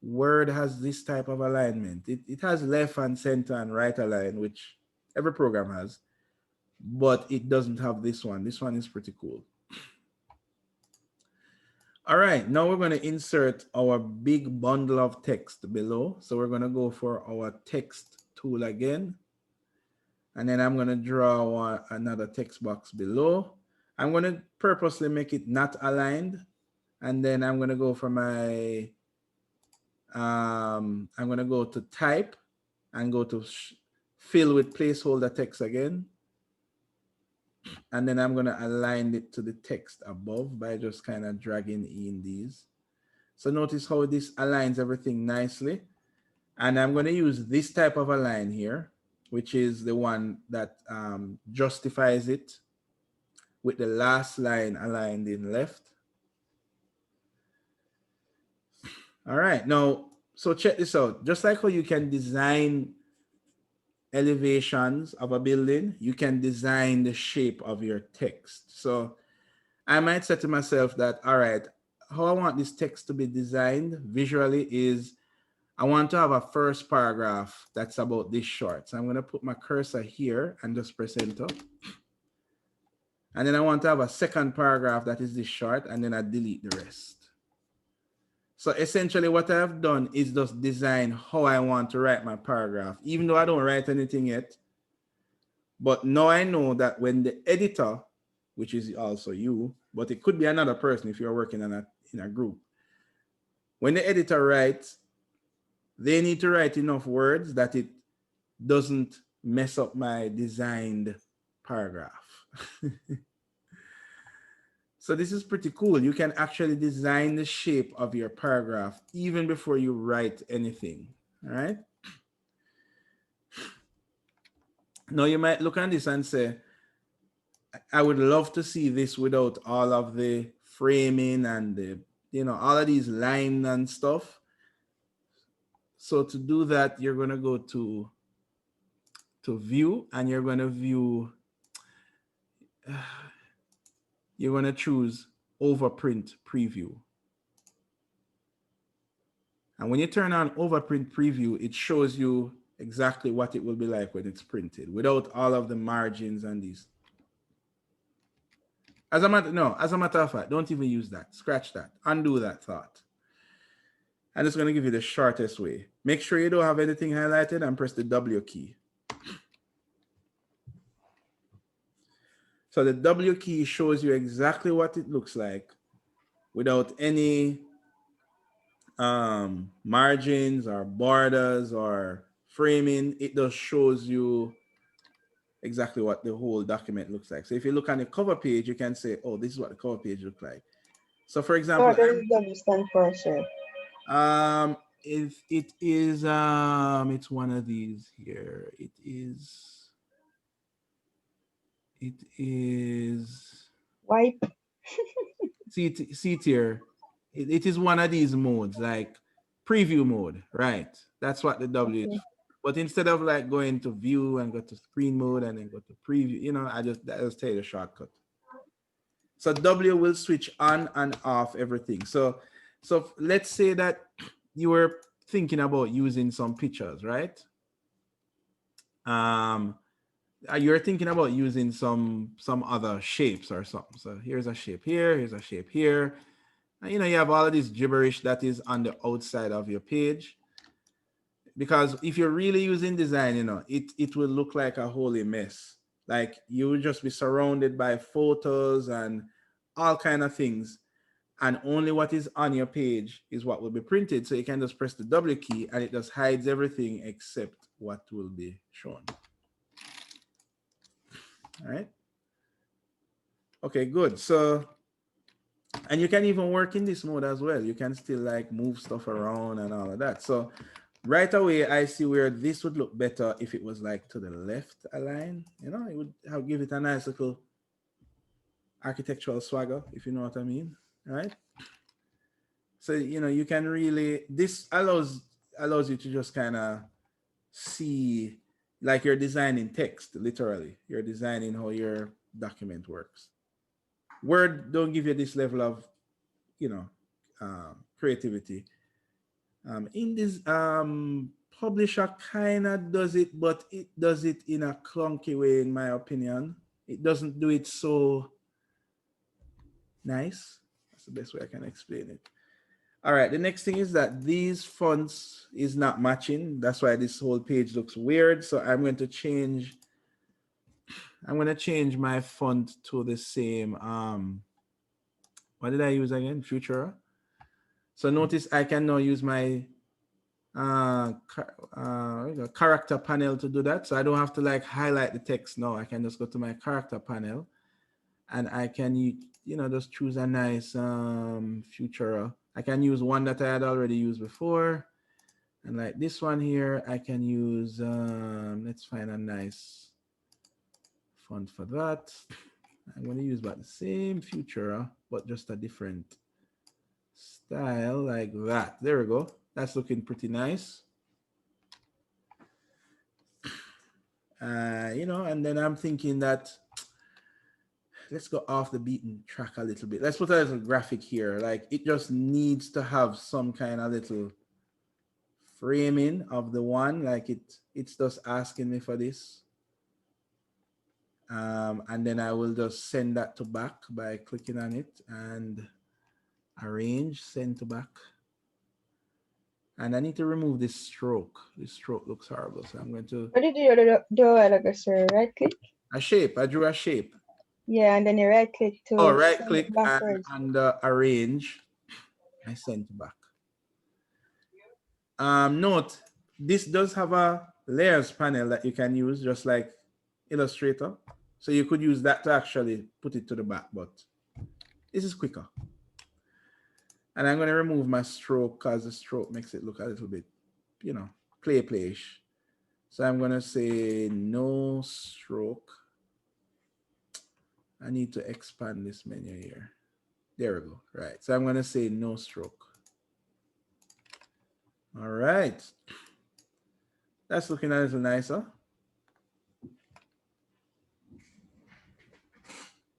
Word has this type of alignment. It has left and center and right align, which every program has, but it doesn't have this one. This one is pretty cool. All right, now we're going to insert our big bundle of text below. So we're going to go for our text tool again. And then I'm going to draw another text box below. I'm going to purposely make it not aligned. And then I'm going to go for my, I'm going to go to type. and go to fill with placeholder text again. And then I'm going to align it to the text above by just kind of dragging in these. So notice how this aligns everything nicely. And I'm going to use this type of align here, which is the one that justifies it with the last line aligned in left. All right, now, so check this out. Just like how you can design elevations of a building, you can design the shape of your text. So I might say to myself that, all right, how I want this text to be designed visually is I want to have a first paragraph that's about this short. So I'm going to put my cursor here and just press enter. And then I want to have a second paragraph that is this short, and then I delete the rest. So essentially what I've done is just design how I want to write my paragraph, even though I don't write anything yet. But now I know that when the editor, which is also you, but it could be another person if you're working in a group. When the editor writes, they need to write enough words that it doesn't mess up my designed paragraph. So this is pretty cool. You can actually design the shape of your paragraph even before you write anything, all right? Now you might look at this and say, I would love to see this without all of the framing and the, you know, all of these lines and stuff. So to do that, you're going to go to view, and you're going to view, you're going to choose overprint preview. And when you turn on overprint preview, it shows you exactly what it will be like when it's printed without all of the margins and these. As a matter of fact, don't even use that. Scratch that. Undo that thought. I'm just going to give you the shortest way. Make sure you don't have anything highlighted and press the W key. So the W key shows you exactly what it looks like without any margins or borders or framing. It just shows you exactly what the whole document looks like. So if you look on the cover page, you can say, oh, this is what the cover page looks like. So for example, what does W stand for, sir? If it is it's one of these here. It is Wipe. C tier. It is one of these modes, like preview mode, right? That's what the W is. But instead of like going to view and go to screen mode and then go to preview, you know, I just tell you the shortcut. So W will switch on and off everything. So let's say that you were thinking about using some pictures, right? You're thinking about using some other shapes or something. So here's a shape here, here's a shape here. And, you know, you have all of this gibberish that is on the outside of your page. Because if you're really using design, you know, it will look like a holy mess. Like you will just be surrounded by photos and all kind of things. And only what is on your page is what will be printed. So you can just press the W key and it just hides everything except what will be shown. All right. Okay, good. So, and you can even work in this mode as well. You can still like move stuff around and all of that. So right away, I see where this would look better if it was like to the left align. You know, it would give it a nice little architectural swagger, if you know what I mean. All right. So, you know, you can really, this allows you to just kind of see, like you're designing text, literally. You're designing how your document works. Word don't give you this level of, you know, creativity. In this publisher kind of does it, but it does it in a clunky way, in my opinion. It doesn't do it so nice. That's the best way I can explain it. All right, the next thing is that these fonts is not matching. That's why this whole page looks weird. So I'm going to change my font to the same, what did I use again? Futura. So notice I can now use my, where we got character panel to do that. So I don't have to like highlight the text now. I can just go to my character panel and I can, just choose a nice future. I can use one that I had already used before. And like this one here, I can use, let's find a nice font for that. I'm going to use about the same future, but just a different style like that. There we go. That's looking pretty nice. And then I'm thinking that let's go off the beaten track a little bit. Let's put a little graphic here. Like it just needs to have some kind of little framing of the one. Like it's just asking me for this. And then I will just send that to back by clicking on it and arrange, send to back. And I need to remove this stroke. This stroke looks horrible. So I'm going to. What did you do a while ago, sir? Right click? A shape. I drew a shape. Yeah, and then you right click to. Oh, right click and arrange. I send to back. Note, this does have a layers panel that you can use just like Illustrator. So you could use that to actually put it to the back, but this is quicker. And I'm going to remove my stroke because the stroke makes it look a little bit, play-ish. So I'm going to say no stroke. I need to expand this menu here. There we go. Right. So I'm going to say no stroke. All right. That's looking a little nicer.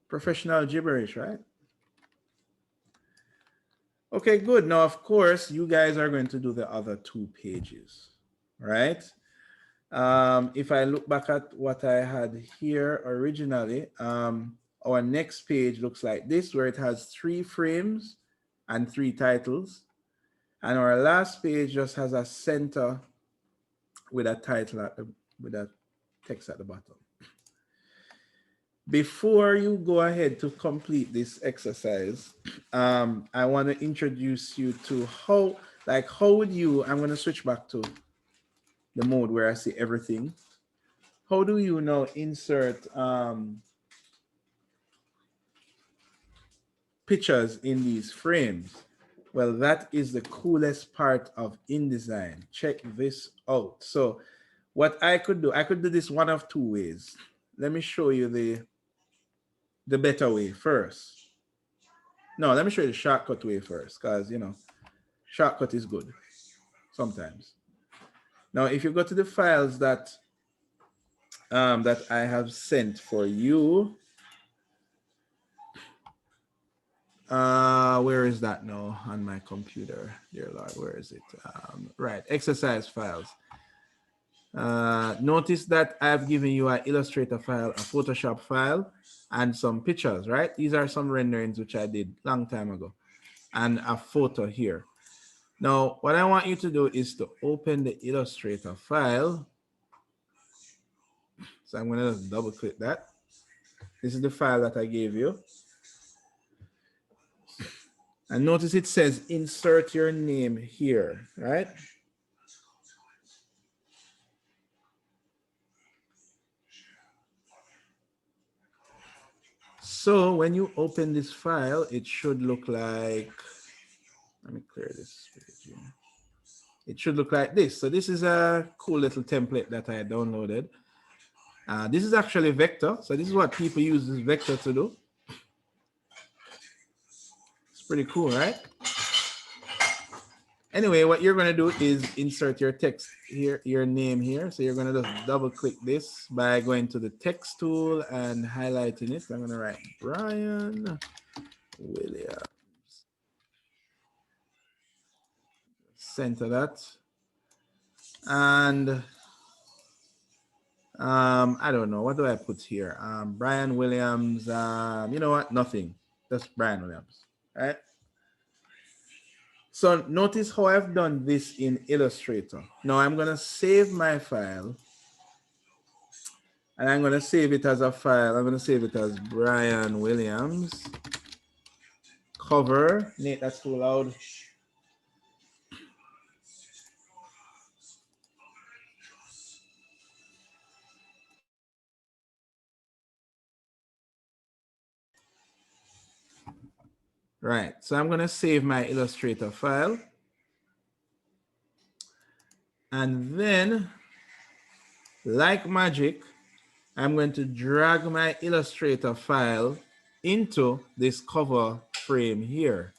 Professional gibberish, right? Okay, good. Now, of course, you guys are going to do the other 2 pages, right? If I look back at what I had here originally, our next page looks like this, where it has 3 frames and 3 titles. And our last page just has a center with a title, with a text at the bottom. Before you go ahead to complete this exercise, I want to introduce you to how would you, I'm going to switch back to the mode where I see everything. How do you now insert pictures in these frames? Well, that is the coolest part of InDesign. Check this out. So what I could do this one of 2 ways. Let me show you the better way first. No, let me show you the shortcut way first, because shortcut is good sometimes. Now, if you go to the files that that I have sent for you, where is that now on my computer? Dear Lord, where is it? Right, exercise files. Notice that I've given you an Illustrator file, a Photoshop file, and some pictures, right? These are some renderings which I did long time ago, and a photo here. Now, what I want you to do is to open the Illustrator file. So I'm going to just double click that. This is the file that I gave you. And notice it says insert your name here, right? So when you open this file, it should look like, let me clear this page. It should look like this. So this is a cool little template that I downloaded. This is actually vector. So this is what people use this vector to do. It's pretty cool, right? Anyway, what you're going to do is insert your text here, your name here. So you're going to just double click this by going to the text tool and highlighting it. So I'm going to write Brian Williams. Center that. And I don't know, what do I put here? Brian Williams, you know what? Nothing. Just Brian Williams, right? So notice how I've done this in Illustrator. Now I'm going to save my file. And I'm going to save it as a file. I'm going to save it as Brian Williams. Cover. Nate, that's too loud. Right, so I'm gonna save my Illustrator file. And then, like magic, I'm going to drag my Illustrator file into this cover frame here.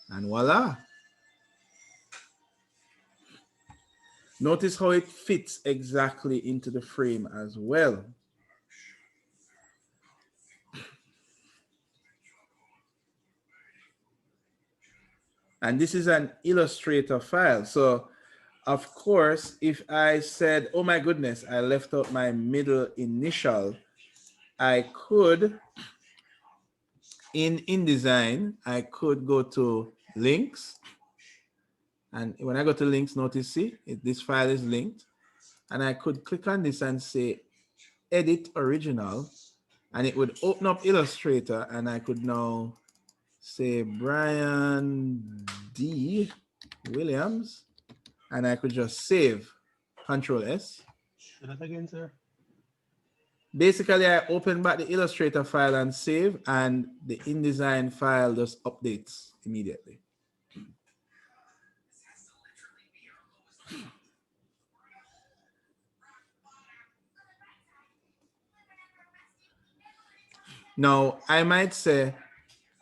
And voila. Notice how it fits exactly into the frame as well. And this is an Illustrator file. So of course, if I said, oh my goodness, I left out my middle initial, I could, in InDesign, I could go to links. And when I go to links, notice, see, this file is linked. And I could click on this and say, edit original. And it would open up Illustrator. And I could now say Brian D. Williams. And I could just save, Control S. Say that again, sir. Basically, I open back the Illustrator file and save, and the InDesign file just updates immediately. Now, I might say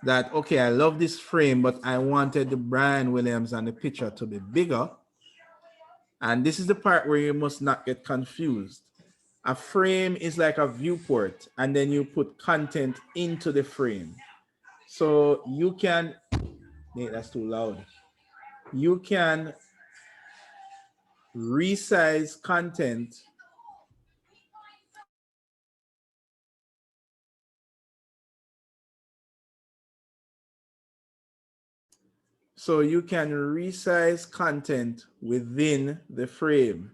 that, okay, I love this frame, but I wanted the Brian Williams and the picture to be bigger. And this is the part where you must not get confused. A frame is like a viewport, and then you put content into the frame. So you can, Nate, that's too loud. You can resize content so you can resize content within the frame.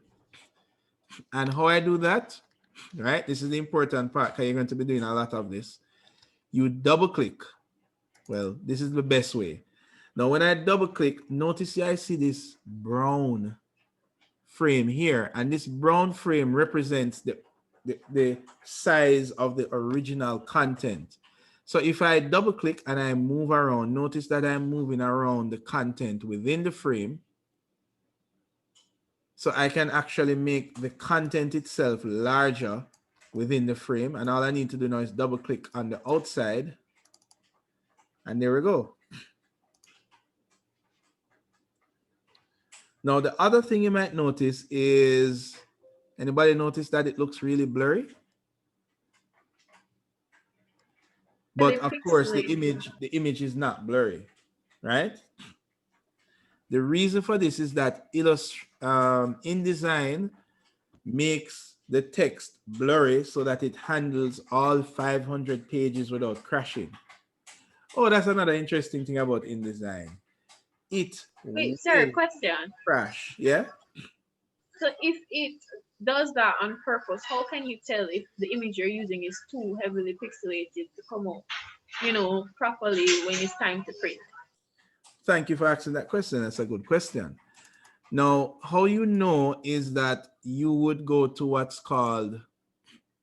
And how I do that, right? This is the important part, because you're going to be doing a lot of this. You double click. Well, this is the best way. Now, when I double click, notice I see this brown frame here. And this brown frame represents the size of the original content. So if I double click and I move around, notice that I'm moving around the content within the frame. So I can actually make the content itself larger within the frame. And all I need to do now is double click on the outside. And there we go. Now, the other thing you might notice is, anybody notice that it looks really blurry? But of course, the image is not blurry, right? The reason for this is that InDesign makes the text blurry so that it handles all 500 pages without crashing. Oh, that's another interesting thing about InDesign. Wait, sir, question. Crash, yeah? So if it does that on purpose, how can you tell if the image you're using is too heavily pixelated to come out, you know, properly when it's time to print? Thank you for asking that question. That's a good question. Now, how you know is that you would go to what's called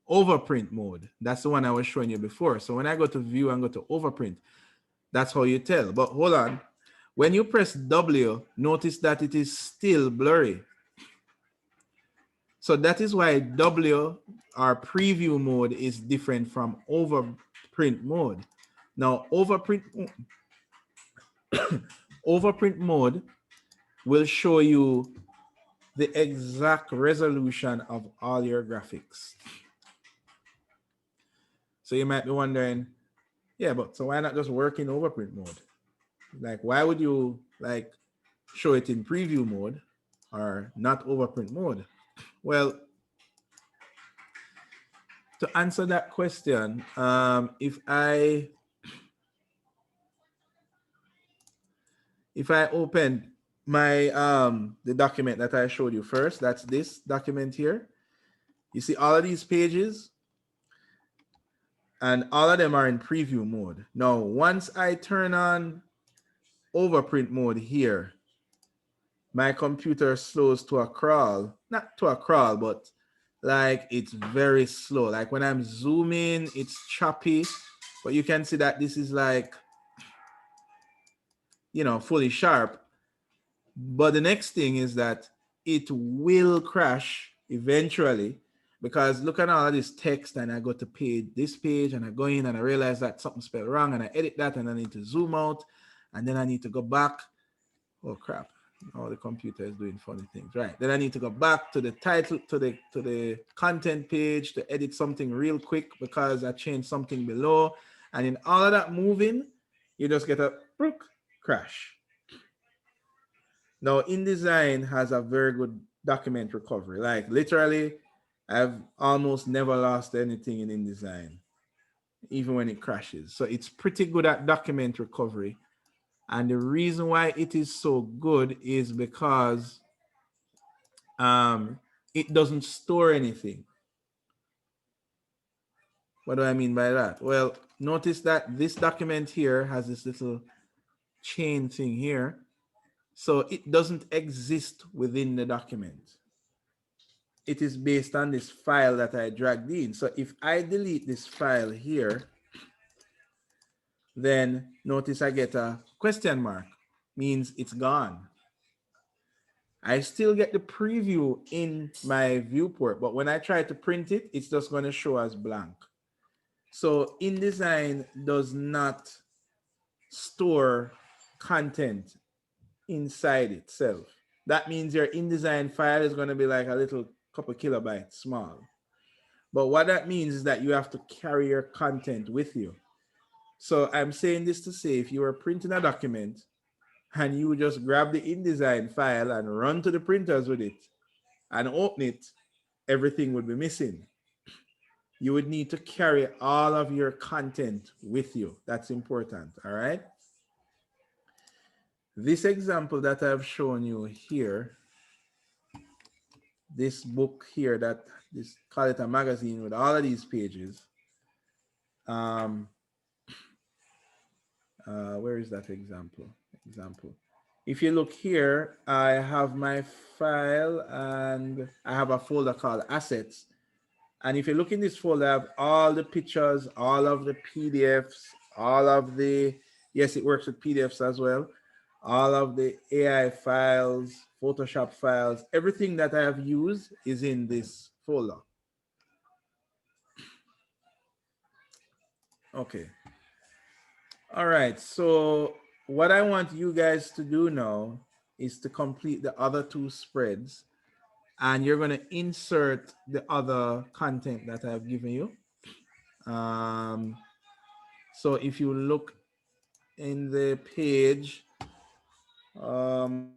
overprint mode. That's the one I was showing you before. So when I go to view and go to overprint, that's how you tell. But hold on. When you press W, notice that it is still blurry. So that is why W, our preview mode, is different from overprint mode. Now, overprint mode will show you the exact resolution of all your graphics. So you might be wondering, yeah, but so why not just work in overprint mode? Like, why would you like show it in preview mode or not overprint mode? Well, to answer that question, if I open my the document that I showed you first, that's this document here. You see all of these pages, and all of them are in preview mode. Now, once I turn on overprint mode here, my computer slows to a crawl, not to a crawl, but like it's very slow. Like when I'm zooming, it's choppy, but you can see that this is like fully sharp. But the next thing is that it will crash eventually, because look at all of this text, and I go to this page, and I go in and I realize that something spelled wrong, and I edit that, and I need to zoom out, and then I need to go back. Oh crap. Oh, the computer is doing funny things. Right. Then I need to go back to the title, to the content page to edit something real quick because I changed something below. And in all of that moving, you just get a crash. Now, InDesign has a very good document recovery. Like literally, I've almost never lost anything in InDesign, even when it crashes. So it's pretty good at document recovery. And the reason why it is so good is because it doesn't store anything. What do I mean by that? Well, notice that this document here has this little chain thing here. So it doesn't exist within the document. It is based on this file that I dragged in. So if I delete this file here, then notice I get a question mark. Means it's gone. I still get the preview in my viewport, but when I try to print it, it's just going to show as blank. So InDesign does not store content inside itself. That means your InDesign file is going to be like a little couple kilobytes small. But what that means is that you have to carry your content with you. So I'm saying this to say, if you are printing a document, and you just grab the InDesign file and run to the printers with it and open it, everything would be missing. You would need to carry all of your content with you. That's important, all right? This example that I've shown you here, this book here, call it a magazine with all of these pages. Where is that example? If you look here, I have my file and I have a folder called assets. And if you look in this folder, I have all the pictures, all of the PDFs, all of the, yes, it works with PDFs as well. All of the AI files, Photoshop files, everything that I have used is in this folder. Okay. All right, so what I want you guys to do now is to complete the other two spreads, and you're going to insert the other content that I've given you. So if you look in the page, all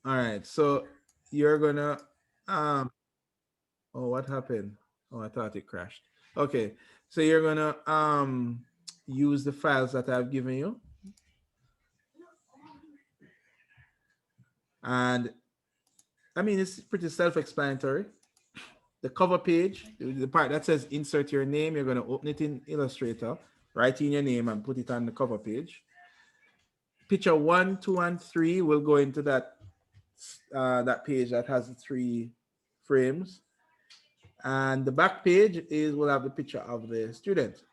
right, so you're gonna oh, what happened? Oh, I thought it crashed. Okay, so you're gonna use the files that I've given you, and I mean it's pretty self-explanatory. The cover page, the part that says insert your name, you're gonna open it in Illustrator, write in your name and put it on the cover page. Picture 1, 2, and 3 will go into that that page that has the 3 frames, and the back page will have the picture of the student.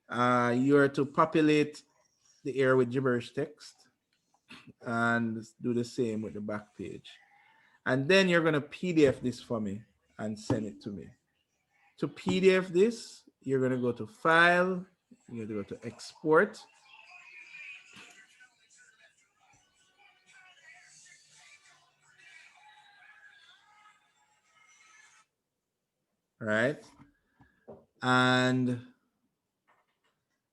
You are to populate the area with gibberish text and do the same with the back page. And then you're going to PDF this for me and send it to me. To PDF this, you're going to go to File, you're going to go to Export. Right? And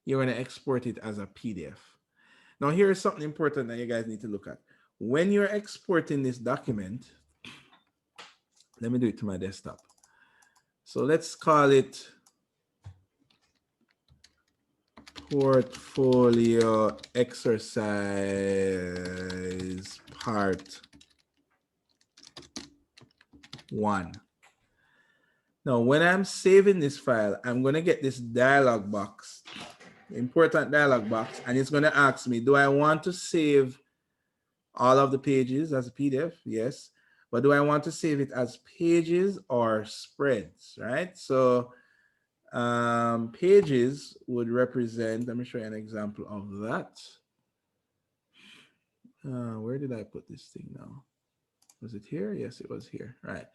you're going to export it as a PDF. Now, here's something important that you guys need to look at. When you're exporting this document, let me do it to my desktop. So let's call it Portfolio Exercise Part 1. Now, when I'm saving this file, I'm going to get this dialog box, important dialog box, and it's going to ask me, do I want to save all of the pages as a PDF? Yes. but do I want to save it as pages or spreads, right? So pages would represent, let me show you an example of that. Where did I put this thing now? Was it here? Yes, it was here, right?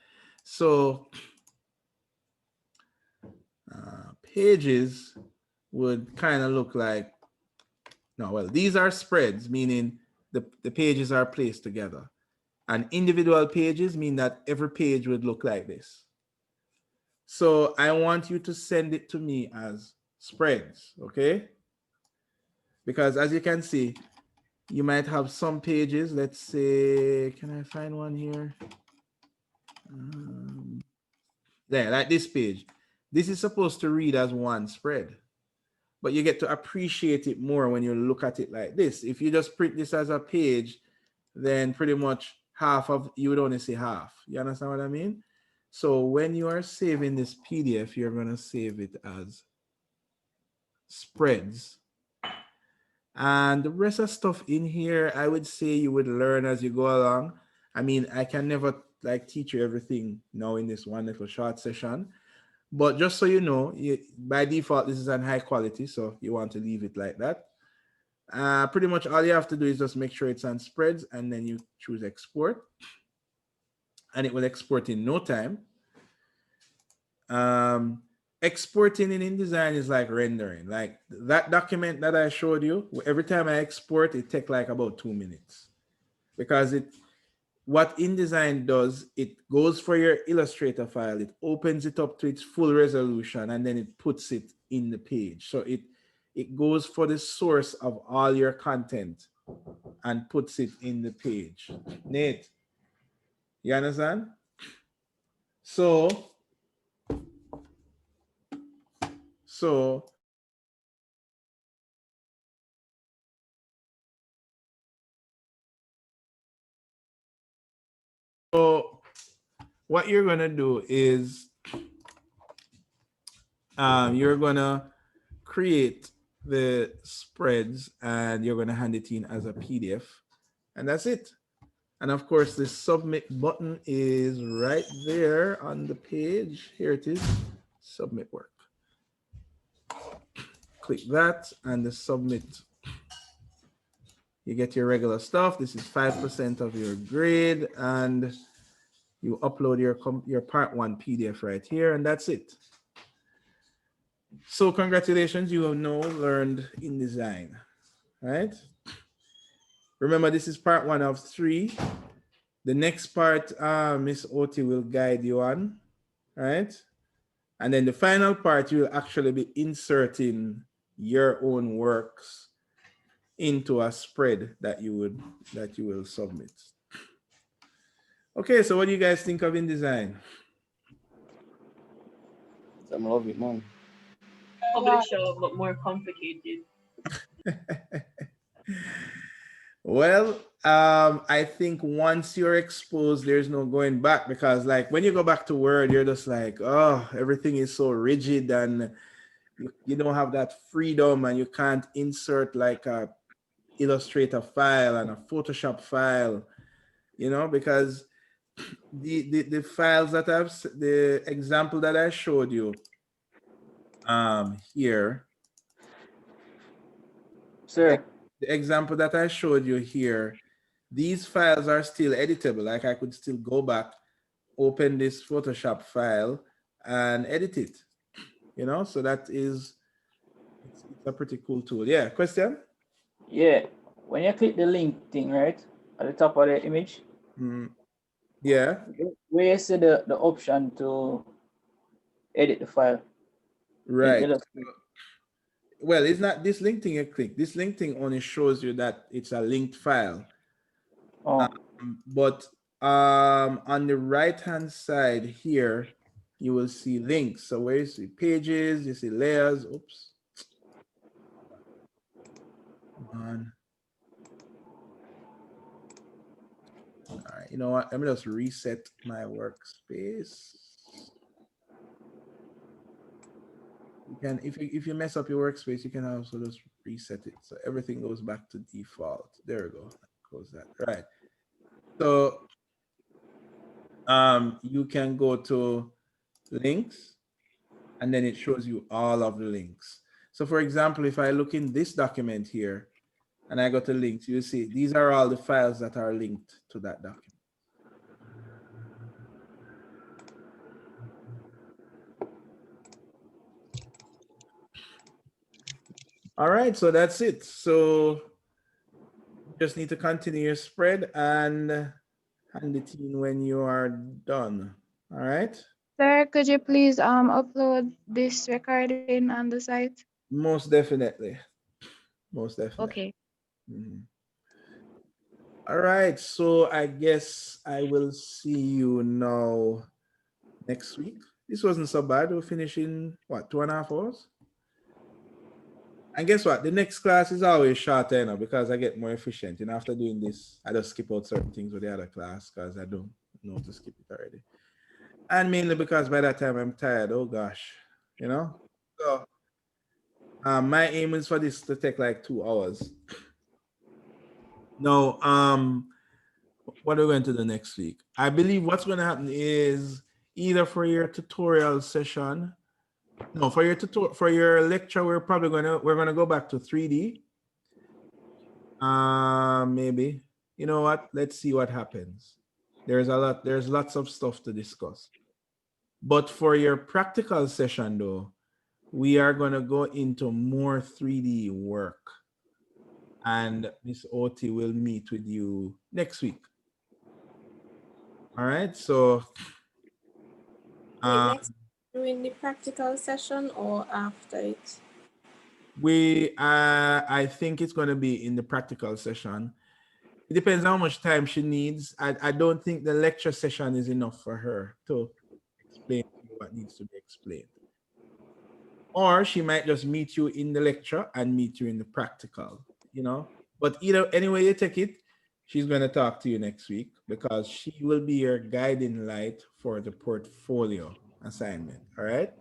So pages would kind of look like, no, well, these are spreads, meaning the pages are placed together. And individual pages mean that every page would look like this. So I want you to send it to me as spreads, okay? Because as you can see, you might have some pages. Let's say, can I find one here? There, like this page. This is supposed to read as one spread, but you get to appreciate it more when you look at it like this. If you just print this as a page, then pretty much half of, you would only see half. You understand what I mean? So when you are saving this PDF, you're going to save it as spreads. And the rest of stuff in here, I would say you would learn as you go along. I mean, I can never like teach you everything now in this one little short session, but just so you know, by default, this is on high quality, so you want to leave it like that. Pretty much all you have to do is just make sure it's on spreads, and then you choose export, and it will export in no time. Exporting in InDesign is like rendering. Like that document that I showed you, every time I export, it takes like about 2 minutes, because what InDesign does, it goes for your Illustrator file, it opens it up to its full resolution, and then it puts it in the page. So it goes for the source of all your content and puts it in the page. Nate, you understand? So what you're going to do is you're going to create the spreads and you're going to hand it in as a PDF, and that's it. And of course, the submit button is right there on the page. Here it is, submit work. Click that and the submit. You get your regular stuff. This is 5% of your grade, and you upload your part 1 PDF right here, and that's it. So congratulations, you have now learned InDesign, right? Remember, this is part 1 of 3. The next part, Miss Oti will guide you on, right? And then the final part, you will actually be inserting your own works into a spread that you will submit. Okay, so what do you guys think of InDesign? I love it, man. Publisher, but more complicated. Well, I think once you're exposed, there's no going back, because like when you go back to Word, you're just like, oh, everything is so rigid and you don't have that freedom, and you can't insert like a Illustrator file and a Photoshop file, you know, because the files that the example that I showed you here, sir, the example that I showed you here, these files are still editable. Like I could still go back, open this Photoshop file and edit it, you know, so that is, it's a pretty cool tool. Yeah, question? Yeah, when you click the link thing, right, at the top of the image, yeah, where you see the option to edit the file. right. Well, it's not this link thing you click. This link thing only shows you that it's a linked file. But on the right hand side here, you will see links. So where you see pages, you see layers. Oops. Come on. All right, you know what? Let me just reset my workspace. You can, if you mess up your workspace, you can also just reset it, so everything goes back to default. There we go. Close that. Right. So you can go to links, and then it shows you all of the links. So for example, if I look in this document here, and I go to links, you see these are all the files that are linked to that document. All right, so that's it. So just need to continue your spread and hand it in when you are done. All right. Sir, could you please upload this recording on the site? Most definitely. Most definitely. Okay. Mhm. All right. So I guess I will see you now next week. This wasn't so bad. We'll finish in what, 2.5 hours? And guess what? The next class is always shorter, you know, because I get more efficient. You know, after doing this, I just skip out certain things with the other class because I don't know to skip it already. And mainly because by that time I'm tired. Oh gosh, you know. So my aim is for this to take like 2 hours. No, what are we going to do next week? I believe what's going to happen is either for your tutorial session, no, for your lecture, we're gonna go back to 3D. Maybe. You know what? Let's see what happens. There's lots of stuff to discuss. But for your practical session though, we are gonna go into more 3D work. And Miss Oti will meet with you next week. All right, so Next, during the practical session or after it? I think it's going to be in the practical session. It depends how much time she needs. I don't think the lecture session is enough for her to explain what needs to be explained. Or she might just meet you in the lecture and meet you in the practical, you know. But anyway you take it, she's going to talk to you next week because she will be your guiding light for the portfolio assignment. All right.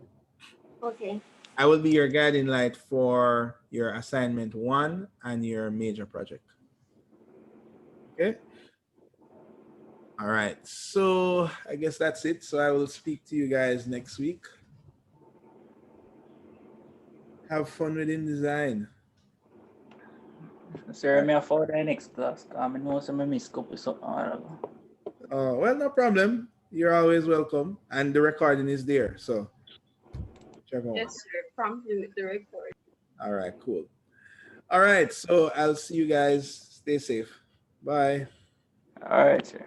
Okay. I will be your guiding light for your assignment 1 and your major project. Okay. All right. So I guess that's it. So I will speak to you guys next week. Have fun with InDesign. Sir, may I follow the next class? I know some miss couple something. Oh, well, no problem. You're always welcome. And the recording is there. So check out. Yes, sir. Promptly with the record. All right, cool. All right. So I'll see you guys. Stay safe. Bye. All right, sir.